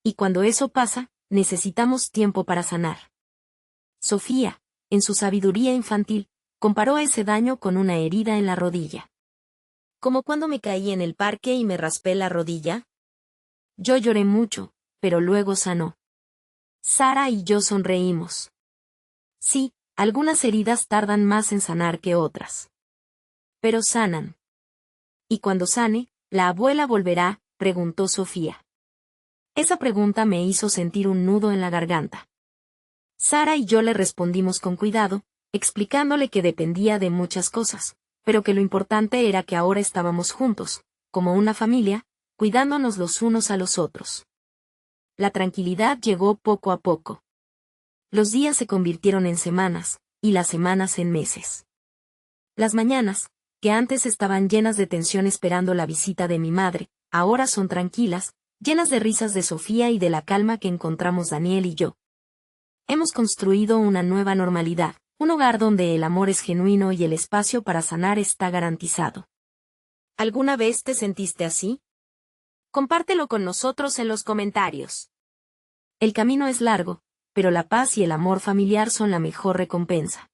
A: Y cuando eso pasa, necesitamos tiempo para sanar. Sofía, en su sabiduría infantil, comparó ese daño con una herida en la rodilla. ¿Como cuando me caí en el parque y me raspé la rodilla? Yo lloré mucho, pero luego sanó. Sara y yo sonreímos. Sí, algunas heridas tardan más en sanar que otras. Pero sanan. ¿Y cuando sane, la abuela volverá?, preguntó Sofía. Esa pregunta me hizo sentir un nudo en la garganta. Sara y yo le respondimos con cuidado, explicándole que dependía de muchas cosas, pero que lo importante era que ahora estábamos juntos, como una familia, cuidándonos los unos a los otros. La tranquilidad llegó poco a poco. Los días se convirtieron en semanas, y las semanas en meses. Las mañanas, que antes estaban llenas de tensión esperando la visita de mi madre, ahora son tranquilas, llenas de risas de Sofía y de la calma que encontramos Daniel y yo. Hemos construido una nueva normalidad, un hogar donde el amor es genuino y el espacio para sanar está garantizado. ¿Alguna vez te sentiste así? Compártelo con nosotros en los comentarios. El camino es largo, pero la paz y el amor familiar son la mejor recompensa.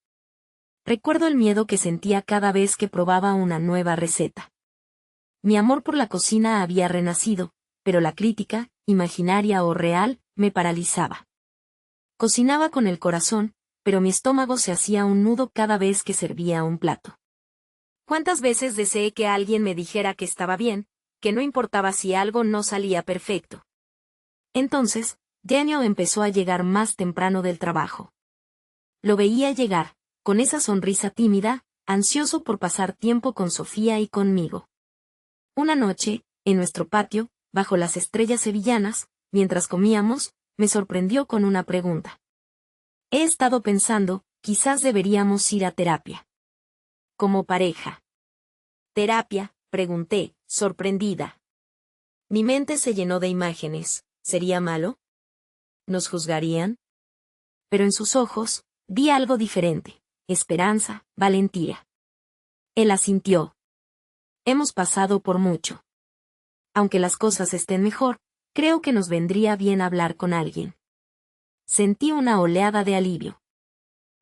A: Recuerdo el miedo que sentía cada vez que probaba una nueva receta. Mi amor por la cocina había renacido, pero la crítica, imaginaria o real, me paralizaba. Cocinaba con el corazón, pero mi estómago se hacía un nudo cada vez que servía un plato. ¿Cuántas veces deseé que alguien me dijera que estaba bien, que no importaba si algo no salía perfecto? Entonces, Daniel empezó a llegar más temprano del trabajo. Lo veía llegar, con esa sonrisa tímida, ansioso por pasar tiempo con Sofía y conmigo. Una noche, en nuestro patio, bajo las estrellas sevillanas, mientras comíamos, me sorprendió con una pregunta. He estado pensando, quizás deberíamos ir a terapia. Como pareja. ¿Terapia?, pregunté, sorprendida. Mi mente se llenó de imágenes. ¿Sería malo? ¿Nos juzgarían? Pero en sus ojos, vi algo diferente. Esperanza, valentía. Él asintió. Hemos pasado por mucho. Aunque las cosas estén mejor, creo que nos vendría bien hablar con alguien. Sentí una oleada de alivio.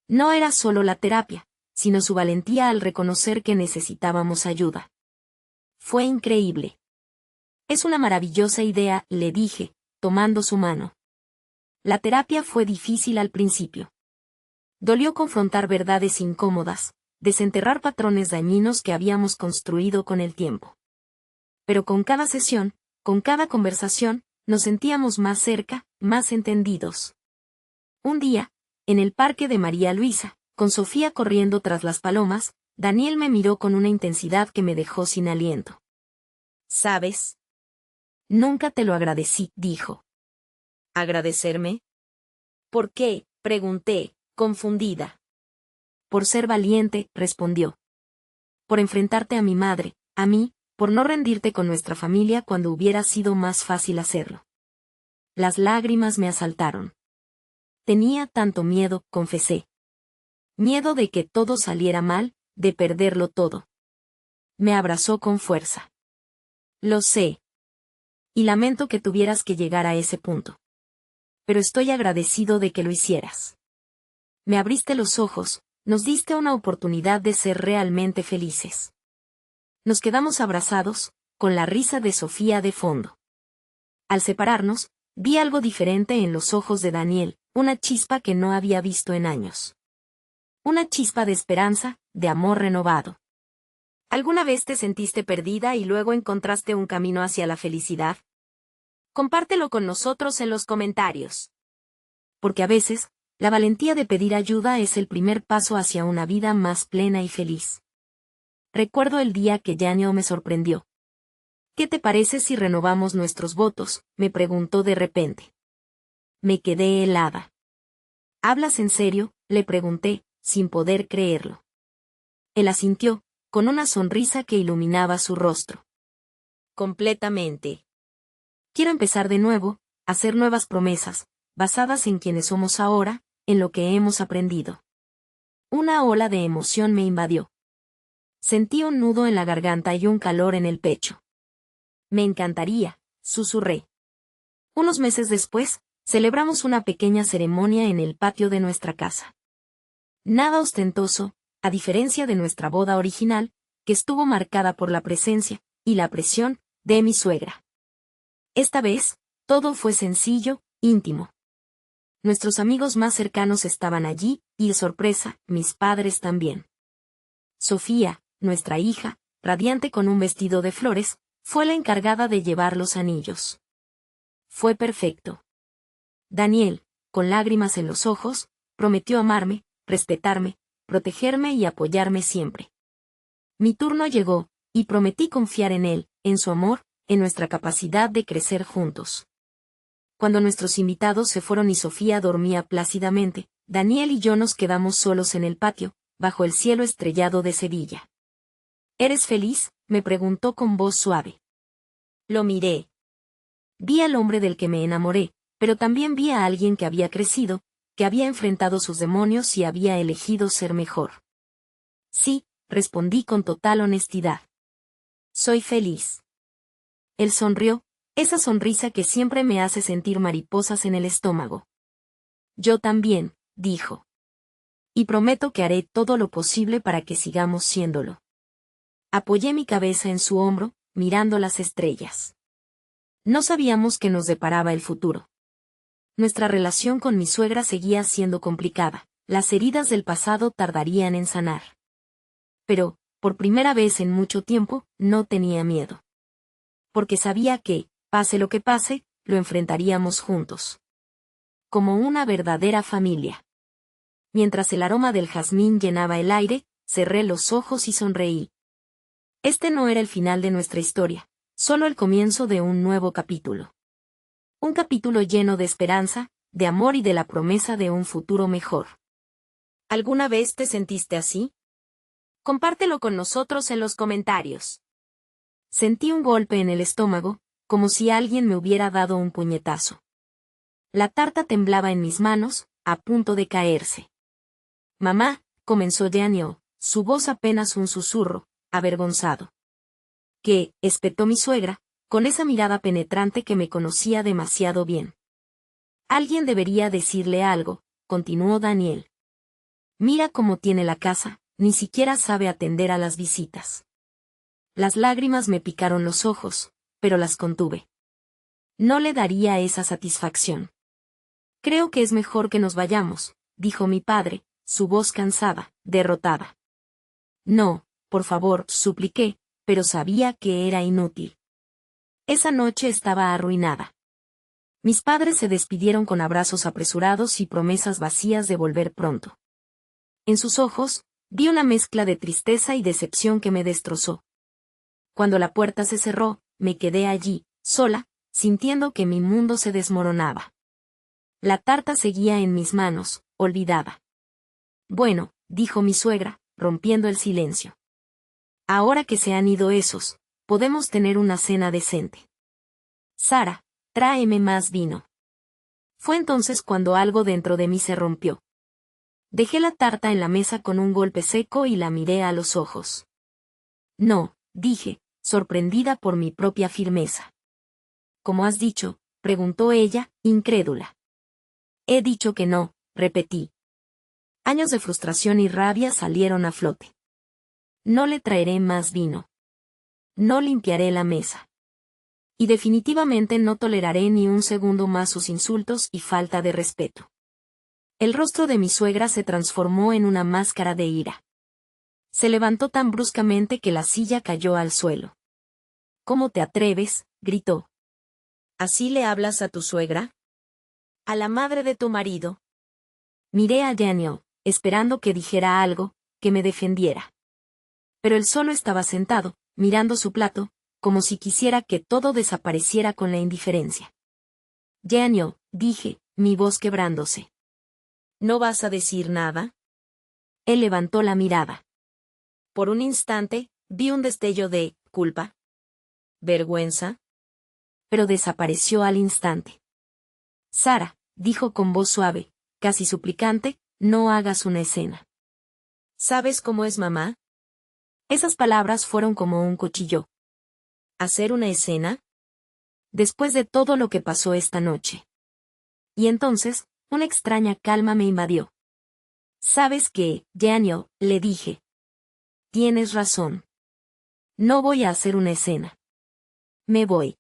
A: No era solo la terapia, sino su valentía al reconocer que necesitábamos ayuda. Fue increíble. Es una maravillosa idea, le dije, tomando su mano. La terapia fue difícil al principio. Dolió confrontar verdades incómodas, desenterrar patrones dañinos que habíamos construido con el tiempo. Pero con cada sesión, con cada conversación, nos sentíamos más cerca, más entendidos. Un día, en el parque de María Luisa, con Sofía corriendo tras las palomas, Daniel me miró con una intensidad que me dejó sin aliento. ¿Sabes? Nunca te lo agradecí, dijo. ¿Agradecerme? ¿Por qué?, pregunté, confundida. Por ser valiente, respondió. Por enfrentarte a mi madre, a mí, por no rendirte con nuestra familia cuando hubiera sido más fácil hacerlo. Las lágrimas me asaltaron. Tenía tanto miedo, confesé. Miedo de que todo saliera mal, de perderlo todo. Me abrazó con fuerza. Lo sé. Y lamento que tuvieras que llegar a ese punto. Pero estoy agradecido de que lo hicieras. Me abriste los ojos, nos diste una oportunidad de ser realmente felices. Nos quedamos abrazados, con la risa de Sofía de fondo. Al separarnos, vi algo diferente en los ojos de Daniel, una chispa que no había visto en años. Una chispa de esperanza, de amor renovado. ¿Alguna vez te sentiste perdida y luego encontraste un camino hacia la felicidad? Compártelo con nosotros en los comentarios. Porque a veces, la valentía de pedir ayuda es el primer paso hacia una vida más plena y feliz. Recuerdo el día que Daniel me sorprendió. ¿Qué te parece si renovamos nuestros votos?, me preguntó de repente. Me quedé helada. ¿Hablas en serio?, le pregunté, sin poder creerlo. Él asintió, con una sonrisa que iluminaba su rostro. Completamente. Quiero empezar de nuevo, hacer nuevas promesas, basadas en quienes somos ahora, en lo que hemos aprendido. Una ola de emoción me invadió. Sentí un nudo en la garganta y un calor en el pecho. Me encantaría, susurré. Unos meses después, celebramos una pequeña ceremonia en el patio de nuestra casa. Nada ostentoso, a diferencia de nuestra boda original, que estuvo marcada por la presencia, y la presión, de mi suegra. Esta vez, todo fue sencillo, íntimo. Nuestros amigos más cercanos estaban allí, y de sorpresa, mis padres también. Sofía, nuestra hija, radiante con un vestido de flores, fue la encargada de llevar los anillos. Fue perfecto. Daniel, con lágrimas en los ojos, prometió amarme, respetarme, protegerme y apoyarme siempre. Mi turno llegó, y prometí confiar en él, en su amor, en nuestra capacidad de crecer juntos. Cuando nuestros invitados se fueron y Sofía dormía plácidamente, Daniel y yo nos quedamos solos en el patio, bajo el cielo estrellado de Sevilla. ¿Eres feliz?, me preguntó con voz suave. Lo miré. Vi al hombre del que me enamoré, pero también vi a alguien que había crecido, que había enfrentado sus demonios y había elegido ser mejor. Sí, respondí con total honestidad. Soy feliz. Él sonrió, Esa sonrisa que siempre me hace sentir mariposas en el estómago. Yo también, dijo. Y prometo que haré todo lo posible para que sigamos siéndolo. Apoyé mi cabeza en su hombro, mirando las estrellas. No sabíamos qué nos deparaba el futuro. Nuestra relación con mi suegra seguía siendo complicada. Las heridas del pasado tardarían en sanar. Pero, por primera vez en mucho tiempo, no tenía miedo. Porque sabía que, pase lo que pase, lo enfrentaríamos juntos. Como una verdadera familia. Mientras el aroma del jazmín llenaba el aire, cerré los ojos y sonreí. Este no era el final de nuestra historia, solo el comienzo de un nuevo capítulo. Un capítulo lleno de esperanza, de amor y de la promesa de un futuro mejor. ¿Alguna vez te sentiste así? Compártelo con nosotros en los comentarios. Sentí un golpe en el estómago, como si alguien me hubiera dado un puñetazo. La tarta temblaba en mis manos, a punto de caerse. Mamá, comenzó Daniel, su voz apenas un susurro, avergonzado. ¿Qué? Espetó mi suegra, con esa mirada penetrante que me conocía demasiado bien. Alguien debería decirle algo, continuó Daniel. Mira cómo tiene la casa, ni siquiera sabe atender a las visitas. Las lágrimas me picaron los ojos, pero las contuve. No le daría esa satisfacción. Creo que es mejor que nos vayamos, dijo mi padre, su voz cansada, derrotada. No, por favor, supliqué, pero sabía que era inútil. Esa noche estaba arruinada. Mis padres se despidieron con abrazos apresurados y promesas vacías de volver pronto. En sus ojos, vi una mezcla de tristeza y decepción que me destrozó. Cuando la puerta se cerró, me quedé allí, sola, sintiendo que mi mundo se desmoronaba. La tarta seguía en mis manos, olvidada. Bueno, dijo mi suegra, rompiendo el silencio. Ahora que se han ido esos, podemos tener una cena decente. Sara, tráeme más vino. Fue entonces cuando algo dentro de mí se rompió. Dejé la tarta en la mesa con un golpe seco y la miré a los ojos. No, dije, sorprendida por mi propia firmeza. ¿Cómo has dicho?, preguntó ella, incrédula. He dicho que no, repetí. Años de frustración y rabia salieron a flote. No le traeré más vino. No limpiaré la mesa. Y definitivamente no toleraré ni un segundo más sus insultos y falta de respeto. El rostro de mi suegra se transformó en una máscara de ira. Se levantó tan bruscamente que la silla cayó al suelo. ¿Cómo te atreves?, gritó. ¿Así le hablas a tu suegra? ¿A la madre de tu marido? Miré a Daniel, esperando que dijera algo, que me defendiera. Pero él solo estaba sentado, mirando su plato, como si quisiera que todo desapareciera con la indiferencia. Daniel, dije, mi voz quebrándose. ¿No vas a decir nada? Él levantó la mirada. Por un instante, vi un destello de culpa. ¿Vergüenza? Pero desapareció al instante. Sara, dijo con voz suave, casi suplicante, no hagas una escena. ¿Sabes cómo es mamá? Esas palabras fueron como un cuchillo. ¿Hacer una escena? Después de todo lo que pasó esta noche. Y entonces, una extraña calma me invadió. ¿Sabes qué, Daniel?, le dije. Tienes razón. No voy a hacer una escena. Me voy.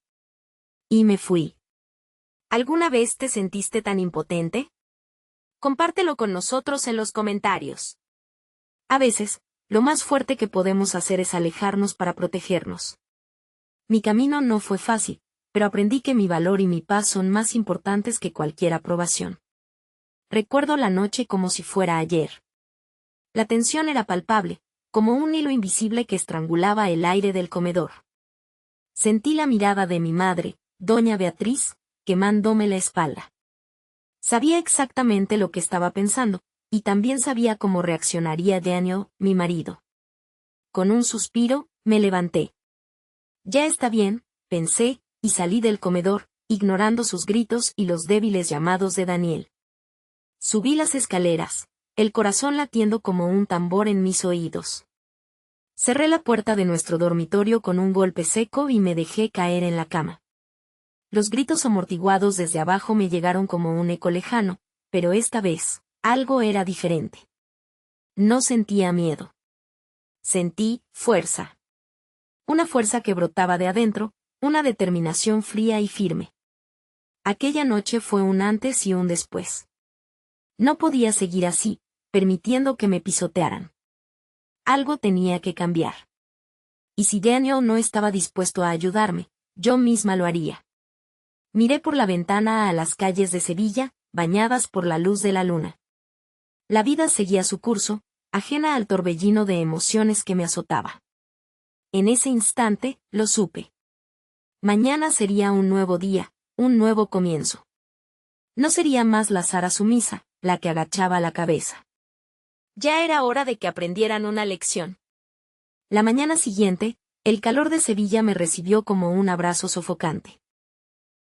A: Y me fui. ¿Alguna vez te sentiste tan impotente? Compártelo con nosotros en los comentarios. A veces, lo más fuerte que podemos hacer es alejarnos para protegernos. Mi camino no fue fácil, pero aprendí que mi valor y mi paz son más importantes que cualquier aprobación. Recuerdo la noche como si fuera ayer. La tensión era palpable, como un hilo invisible que estrangulaba el aire del comedor. Sentí la mirada de mi madre, doña Beatriz, quemándome la espalda. Sabía exactamente lo que estaba pensando, y también sabía cómo reaccionaría Daniel, mi marido. Con un suspiro, me levanté. Ya está bien, pensé, y salí del comedor, ignorando sus gritos y los débiles llamados de Daniel. Subí las escaleras, el corazón latiendo como un tambor en mis oídos. Cerré la puerta de nuestro dormitorio con un golpe seco y me dejé caer en la cama. Los gritos amortiguados desde abajo me llegaron como un eco lejano, pero esta vez, algo era diferente. No sentía miedo. Sentí fuerza. Una fuerza que brotaba de adentro, una determinación fría y firme. Aquella noche fue un antes y un después. No podía seguir así, permitiendo que me pisotearan. Algo tenía que cambiar. Y si Daniel no estaba dispuesto a ayudarme, yo misma lo haría. Miré por la ventana a las calles de Sevilla, bañadas por la luz de la luna. La vida seguía su curso, ajena al torbellino de emociones que me azotaba. En ese instante, lo supe. Mañana sería un nuevo día, un nuevo comienzo. No sería más la Sara sumisa, la que agachaba la cabeza. Ya era hora de que aprendieran una lección. La mañana siguiente, el calor de Sevilla me recibió como un abrazo sofocante.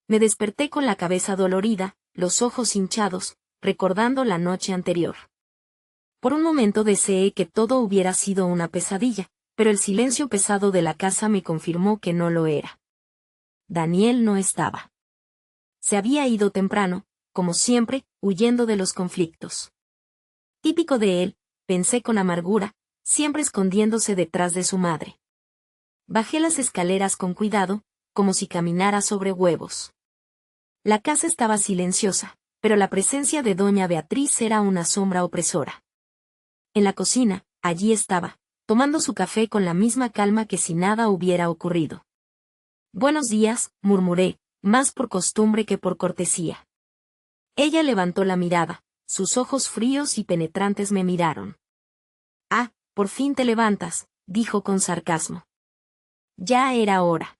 A: Me desperté con la cabeza dolorida, los ojos hinchados, recordando la noche anterior. Por un momento deseé que todo hubiera sido una pesadilla, pero el silencio pesado de la casa me confirmó que no lo era. Daniel no estaba. Se había ido temprano, como siempre, huyendo de los conflictos. Típico de él, pensé con amargura, siempre escondiéndose detrás de su madre. Bajé las escaleras con cuidado, como si caminara sobre huevos. La casa estaba silenciosa, pero la presencia de doña Beatriz era una sombra opresora. En la cocina, allí estaba, tomando su café con la misma calma que si nada hubiera ocurrido. «Buenos días», murmuré, más por costumbre que por cortesía. Ella levantó la mirada, sus ojos fríos y penetrantes me miraron. «Ah, por fin te levantas», dijo con sarcasmo. Ya era hora.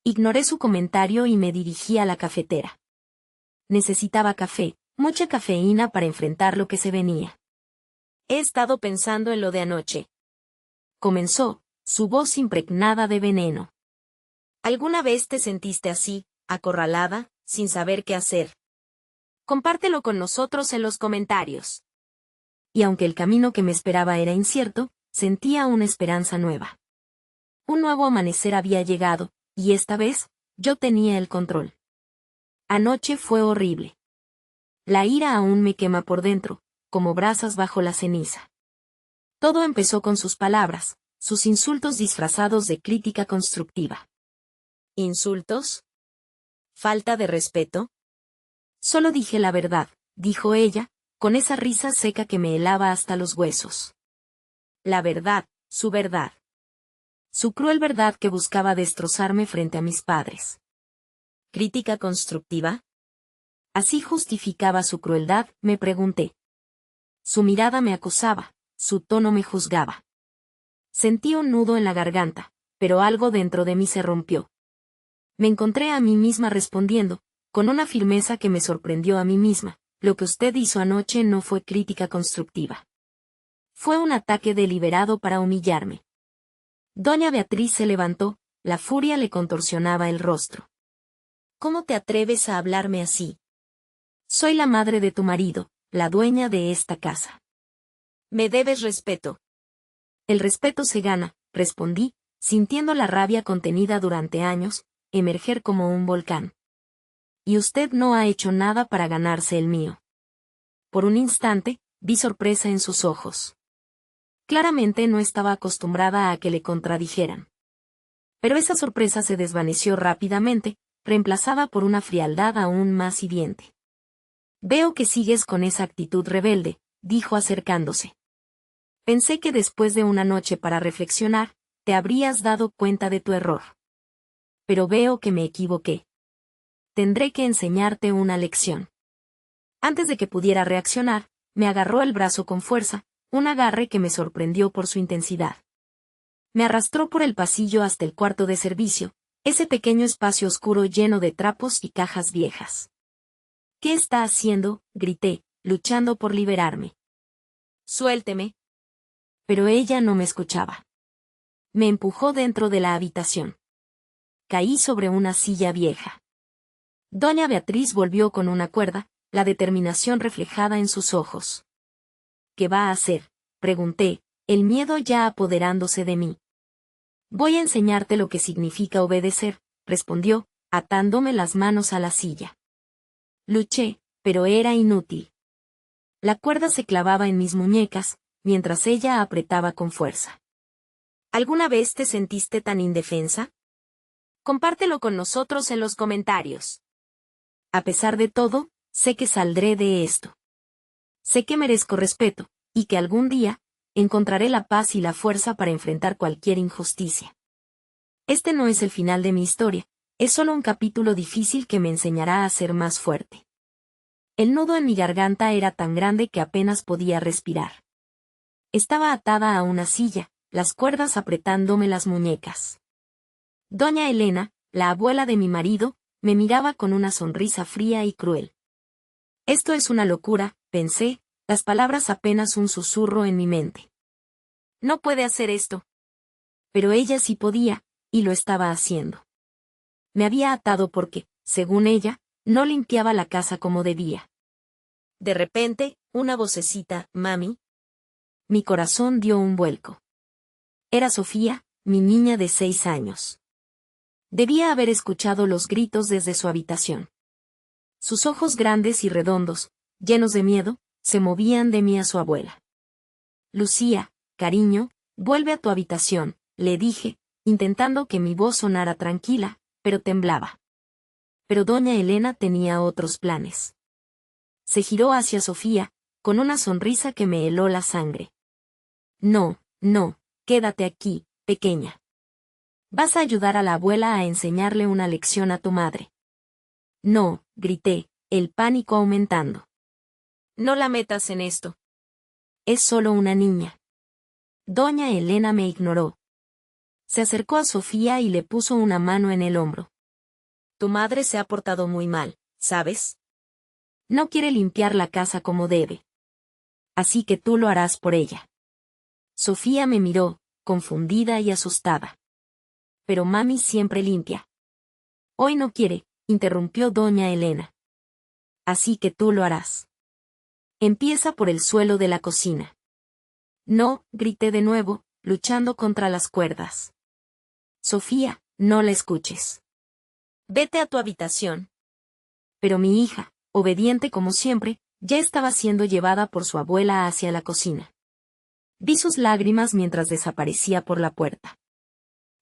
A: Ignoré su comentario y me dirigí a la cafetera. Necesitaba café, mucha cafeína para enfrentar lo que se venía. «He estado pensando en lo de anoche», comenzó, su voz impregnada de veneno. «¿Alguna vez te sentiste así, acorralada, sin saber qué hacer? Compártelo con nosotros en los comentarios». Y aunque el camino que me esperaba era incierto, sentía una esperanza nueva. Un nuevo amanecer había llegado, y esta vez, yo tenía el control. Anoche fue horrible. La ira aún me quema por dentro, como brasas bajo la ceniza. Todo empezó con sus palabras, sus insultos disfrazados de crítica constructiva. ¿Insultos? ¿Falta de respeto? Solo dije la verdad, dijo ella, con esa risa seca que me helaba hasta los huesos. La verdad, su verdad. Su cruel verdad que buscaba destrozarme frente a mis padres. ¿Crítica constructiva? ¿Así justificaba su crueldad?, me pregunté. Su mirada me acusaba, su tono me juzgaba. Sentí un nudo en la garganta, pero algo dentro de mí se rompió. Me encontré a mí misma respondiendo, con una firmeza que me sorprendió a mí misma: lo que usted hizo anoche no fue crítica constructiva. Fue un ataque deliberado para humillarme. Doña Beatriz se levantó, la furia le contorsionaba el rostro. ¿Cómo te atreves a hablarme así? Soy la madre de tu marido, la dueña de esta casa. Me debes respeto. El respeto se gana, respondí, sintiendo la rabia contenida durante años, emerger como un volcán. Y usted no ha hecho nada para ganarse el mío. Por un instante, vi sorpresa en sus ojos. Claramente no estaba acostumbrada a que le contradijeran. Pero esa sorpresa se desvaneció rápidamente, reemplazada por una frialdad aún más hiriente. Veo que sigues con esa actitud rebelde, dijo acercándose. Pensé que después de una noche para reflexionar, te habrías dado cuenta de tu error. Pero veo que me equivoqué. Tendré que enseñarte una lección. Antes de que pudiera reaccionar, me agarró el brazo con fuerza, un agarre que me sorprendió por su intensidad. Me arrastró por el pasillo hasta el cuarto de servicio, ese pequeño espacio oscuro lleno de trapos y cajas viejas. ¿Qué está haciendo?, grité, luchando por liberarme. Suélteme. Pero ella no me escuchaba. Me empujó dentro de la habitación. Caí sobre una silla vieja. Doña Beatriz volvió con una cuerda, la determinación reflejada en sus ojos. ¿Qué va a hacer?, pregunté, el miedo ya apoderándose de mí. Voy a enseñarte lo que significa obedecer, respondió, atándome las manos a la silla. Luché, pero era inútil. La cuerda se clavaba en mis muñecas, mientras ella apretaba con fuerza. ¿Alguna vez te sentiste tan indefensa? Compártelo con nosotros en los comentarios. A pesar de todo, sé que saldré de esto. Sé que merezco respeto, y que algún día, encontraré la paz y la fuerza para enfrentar cualquier injusticia. Este no es el final de mi historia, es solo un capítulo difícil que me enseñará a ser más fuerte. El nudo en mi garganta era tan grande que apenas podía respirar. Estaba atada a una silla, las cuerdas apretándome las muñecas. Doña Elena, la abuela de mi marido, me miraba con una sonrisa fría y cruel. Esto es una locura, pensé, las palabras apenas un susurro en mi mente. No puede hacer esto. Pero ella sí podía, y lo estaba haciendo. Me había atado porque, según ella, no limpiaba la casa como debía. De repente, una vocecita, mami. Mi corazón dio un vuelco. Era Sofía, mi niña de 6 años. Debía haber escuchado los gritos desde su habitación. Sus ojos grandes y redondos, llenos de miedo, se movían de mí a su abuela. Lucía, cariño, vuelve a tu habitación, le dije, intentando que mi voz sonara tranquila, pero temblaba. Pero doña Elena tenía otros planes. Se giró hacia Sofía, con una sonrisa que me heló la sangre. No, no, quédate aquí, pequeña. Vas a ayudar a la abuela a enseñarle una lección a tu madre. No, grité, el pánico aumentando. No la metas en esto. Es solo una niña. Doña Elena me ignoró. Se acercó a Sofía y le puso una mano en el hombro. Tu madre se ha portado muy mal, ¿sabes? No quiere limpiar la casa como debe. Así que tú lo harás por ella. Sofía me miró, confundida y asustada. Pero mami siempre limpia. Hoy no quiere, interrumpió doña Elena. Así que tú lo harás. Empieza por el suelo de la cocina. No, grité de nuevo, luchando contra las cuerdas. Sofía, no la escuches. Vete a tu habitación. Pero mi hija, obediente como siempre, ya estaba siendo llevada por su abuela hacia la cocina. Vi sus lágrimas mientras desaparecía por la puerta.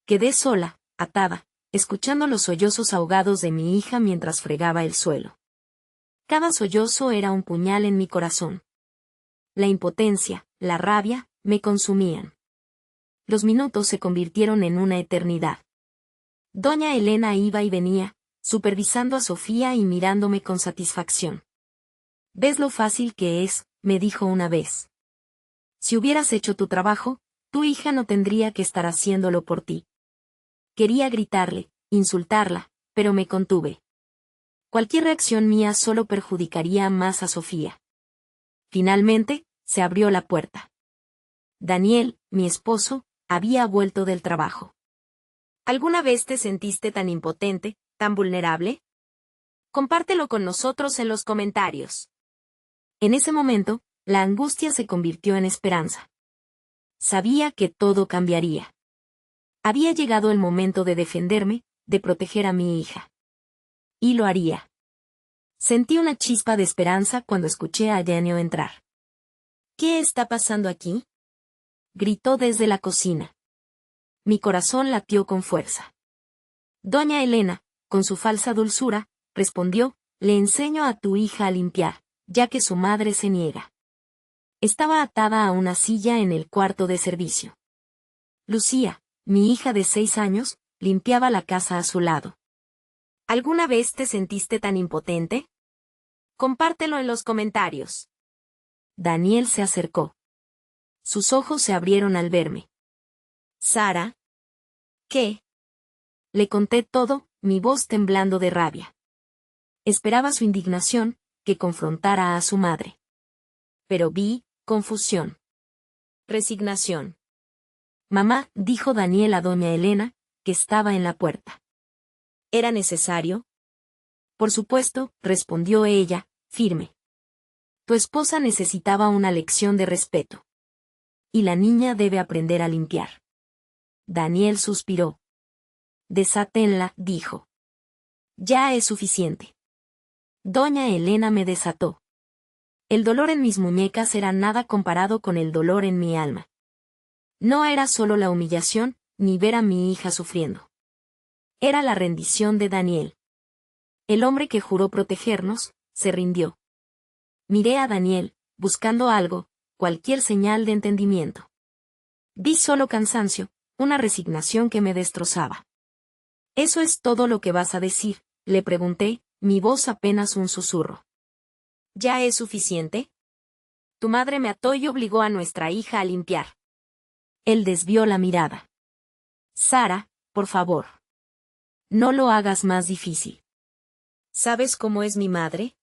A: Quedé sola, atada, escuchando los sollozos ahogados de mi hija mientras fregaba el suelo. Cada sollozo era un puñal en mi corazón. La impotencia, la rabia, me consumían. Los minutos se convirtieron en una eternidad. Doña Elena iba y venía, supervisando a Sofía y mirándome con satisfacción. ¿Ves lo fácil que es?, me dijo una vez. Si hubieras hecho tu trabajo, tu hija no tendría que estar haciéndolo por ti. Quería gritarle, insultarla, pero me contuve. Cualquier reacción mía solo perjudicaría más a Sofía. Finalmente, se abrió la puerta. Daniel, mi esposo, había vuelto del trabajo. ¿Alguna vez te sentiste tan impotente, tan vulnerable? Compártelo con nosotros en los comentarios. En ese momento, la angustia se convirtió en esperanza. Sabía que todo cambiaría. Había llegado el momento de defenderme, de proteger a mi hija. Y lo haría. Sentí una chispa de esperanza cuando escuché a Daniel entrar. ¿Qué está pasando aquí?, gritó desde la cocina. Mi corazón latió con fuerza. Doña Elena, con su falsa dulzura, respondió, le enseño a tu hija a limpiar, ya que su madre se niega. Estaba atada a una silla en el cuarto de servicio. Lucía, mi hija de 6 años, limpiaba la casa a su lado. ¿Alguna vez te sentiste tan impotente? Compártelo en los comentarios. Daniel se acercó. Sus ojos se abrieron al verme. Sara. ¿Qué? Le conté todo, mi voz temblando de rabia. Esperaba su indignación, que confrontara a su madre. Pero vi confusión. Resignación. Mamá, dijo Daniel a doña Elena, que estaba en la puerta. ¿Era necesario? Por supuesto, respondió ella, firme. Tu esposa necesitaba una lección de respeto. Y la niña debe aprender a limpiar. Daniel suspiró. Desátenla, dijo. Ya es suficiente. Doña Elena me desató. El dolor en mis muñecas era nada comparado con el dolor en mi alma. No era solo la humillación, ni ver a mi hija sufriendo. Era la rendición de Daniel. El hombre que juró protegernos, se rindió. Miré a Daniel, buscando algo, cualquier señal de entendimiento. Vi solo cansancio, una resignación que me destrozaba. ¿Eso es todo lo que vas a decir?, le pregunté, mi voz apenas un susurro. ¿Ya es suficiente? Tu madre me ató y obligó a nuestra hija a limpiar. Él desvió la mirada. Sara, por favor. No lo hagas más difícil. ¿Sabes cómo es mi madre?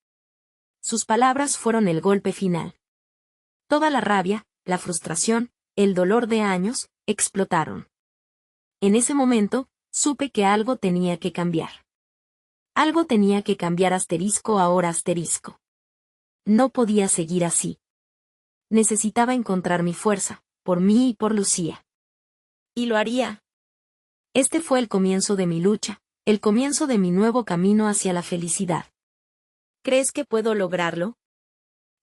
A: Sus palabras fueron el golpe final. Toda la rabia, la frustración, el dolor de años, explotaron. En ese momento, supe que algo tenía que cambiar. Algo tenía que cambiar asterisco ahora asterisco. No podía seguir así. Necesitaba encontrar mi fuerza, por mí y por Lucía. Y lo haría. Este fue el comienzo de mi lucha, el comienzo de mi nuevo camino hacia la felicidad. ¿Crees que puedo lograrlo?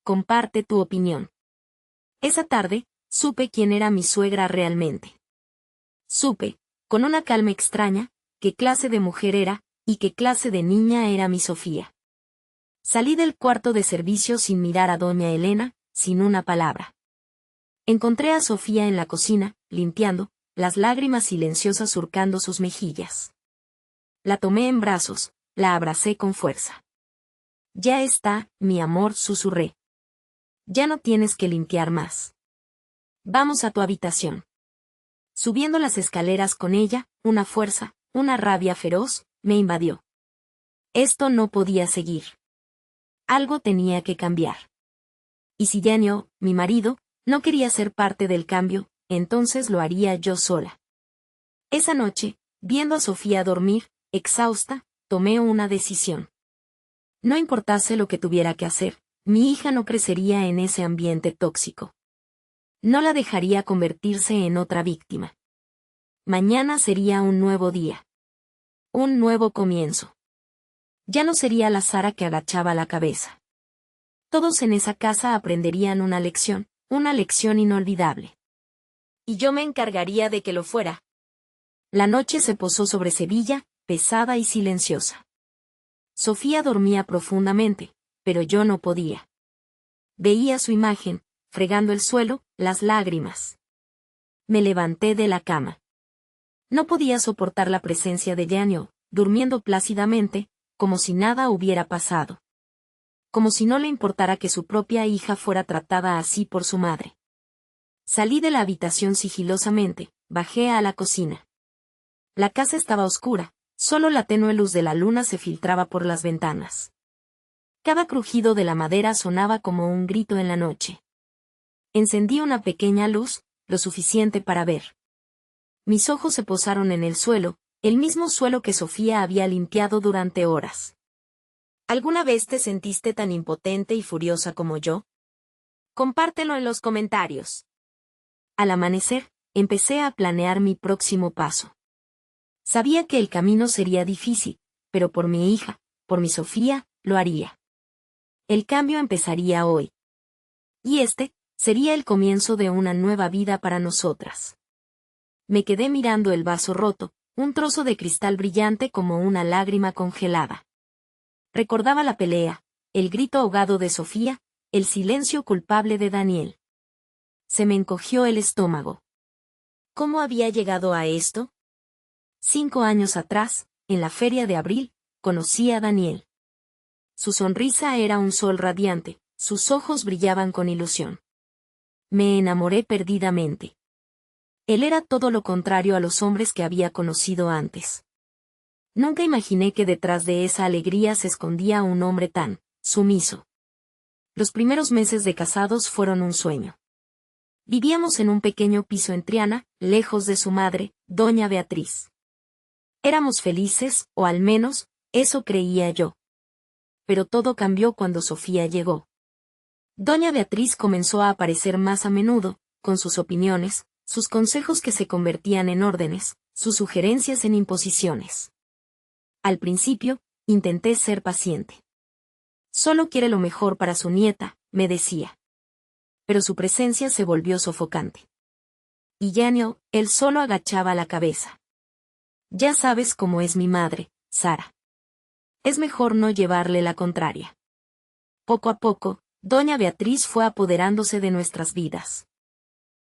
A: Comparte tu opinión. Esa tarde, supe quién era mi suegra realmente. Supe, con una calma extraña, qué clase de mujer era, y qué clase de niña era mi Sofía. Salí del cuarto de servicio sin mirar a doña Elena, sin una palabra. Encontré a Sofía en la cocina, limpiando, las lágrimas silenciosas surcando sus mejillas. La tomé en brazos, la abracé con fuerza. Ya está, mi amor, susurré. Ya no tienes que limpiar más. Vamos a tu habitación. Subiendo las escaleras con ella, una fuerza, una rabia feroz, me invadió. Esto no podía seguir. Algo tenía que cambiar. Y si Daniel, mi marido, no quería ser parte del cambio, entonces lo haría yo sola. Esa noche, viendo a Sofía dormir, exhausta, tomé una decisión. No importase lo que tuviera que hacer, mi hija no crecería en ese ambiente tóxico. No la dejaría convertirse en otra víctima. Mañana sería un nuevo día. Un nuevo comienzo. Ya no sería la Sara que agachaba la cabeza. Todos en esa casa aprenderían una lección inolvidable. Y yo me encargaría de que lo fuera. La noche se posó sobre Sevilla, pesada y silenciosa. Sofía dormía profundamente, pero yo no podía. Veía su imagen, fregando el suelo, las lágrimas. Me levanté de la cama. No podía soportar la presencia de Daniel, durmiendo plácidamente, como si nada hubiera pasado. Como si no le importara que su propia hija fuera tratada así por su madre. Salí de la habitación sigilosamente, bajé a la cocina. La casa estaba oscura, solo la tenue luz de la luna se filtraba por las ventanas. Cada crujido de la madera sonaba como un grito en la noche. Encendí una pequeña luz, lo suficiente para ver. Mis ojos se posaron en el suelo, el mismo suelo que Sofía había limpiado durante horas. ¿Alguna vez te sentiste tan impotente y furiosa como yo? Compártelo en los comentarios. Al amanecer, empecé a planear mi próximo paso. Sabía que el camino sería difícil, pero por mi hija, por mi Sofía, lo haría. El cambio empezaría hoy. Y este sería el comienzo de una nueva vida para nosotras. Me quedé mirando el vaso roto, un trozo de cristal brillante como una lágrima congelada. Recordaba la pelea, el grito ahogado de Sofía, el silencio culpable de Daniel. Se me encogió el estómago. ¿Cómo había llegado a esto? 5 años atrás, en la feria de abril, conocí a Daniel. Su sonrisa era un sol radiante, sus ojos brillaban con ilusión. Me enamoré perdidamente. Él era todo lo contrario a los hombres que había conocido antes. Nunca imaginé que detrás de esa alegría se escondía un hombre tan sumiso. Los primeros meses de casados fueron un sueño. Vivíamos en un pequeño piso en Triana, lejos de su madre, doña Beatriz. Éramos felices, o al menos, eso creía yo. Pero todo cambió cuando Sofía llegó. Doña Beatriz comenzó a aparecer más a menudo, con sus opiniones, sus consejos que se convertían en órdenes, sus sugerencias en imposiciones. Al principio, Intenté ser paciente. Solo quiere lo mejor para su nieta, me decía. Pero su presencia se volvió sofocante. Y Daniel, él solo agachaba la cabeza. Ya sabes cómo es mi madre, Sara. Es mejor no llevarle la contraria. Poco a poco, doña Beatriz fue apoderándose de nuestras vidas.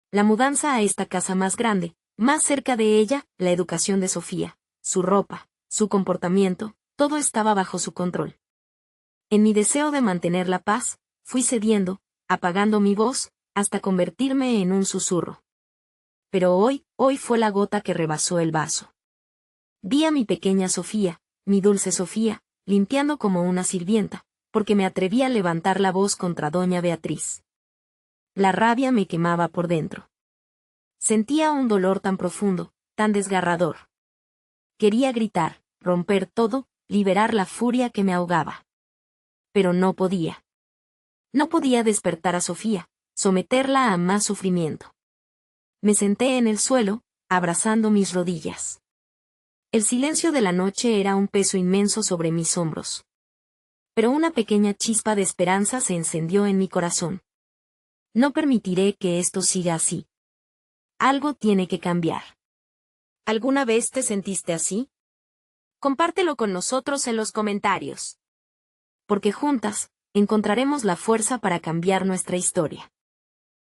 A: La mudanza a esta casa más grande, más cerca de ella, la educación de Sofía, su ropa, su comportamiento, todo estaba bajo su control. En mi deseo de mantener la paz, fui cediendo, apagando mi voz, hasta convertirme en un susurro. Pero hoy fue la gota que rebasó el vaso. Vi a mi pequeña Sofía, mi dulce Sofía, limpiando como una sirvienta, porque me atreví a levantar la voz contra doña Beatriz. La rabia me quemaba por dentro. Sentía un dolor tan profundo, tan desgarrador. Quería gritar, romper todo, liberar la furia que me ahogaba. Pero no podía. No podía despertar a Sofía, someterla a más sufrimiento. Me senté en el suelo, abrazando mis rodillas. El silencio de la noche era un peso inmenso sobre mis hombros. Pero una pequeña chispa de esperanza se encendió en mi corazón. No permitiré que esto siga así. Algo tiene que cambiar. ¿Alguna vez te sentiste así? Compártelo con nosotros en los comentarios. Porque juntas, encontraremos la fuerza para cambiar nuestra historia.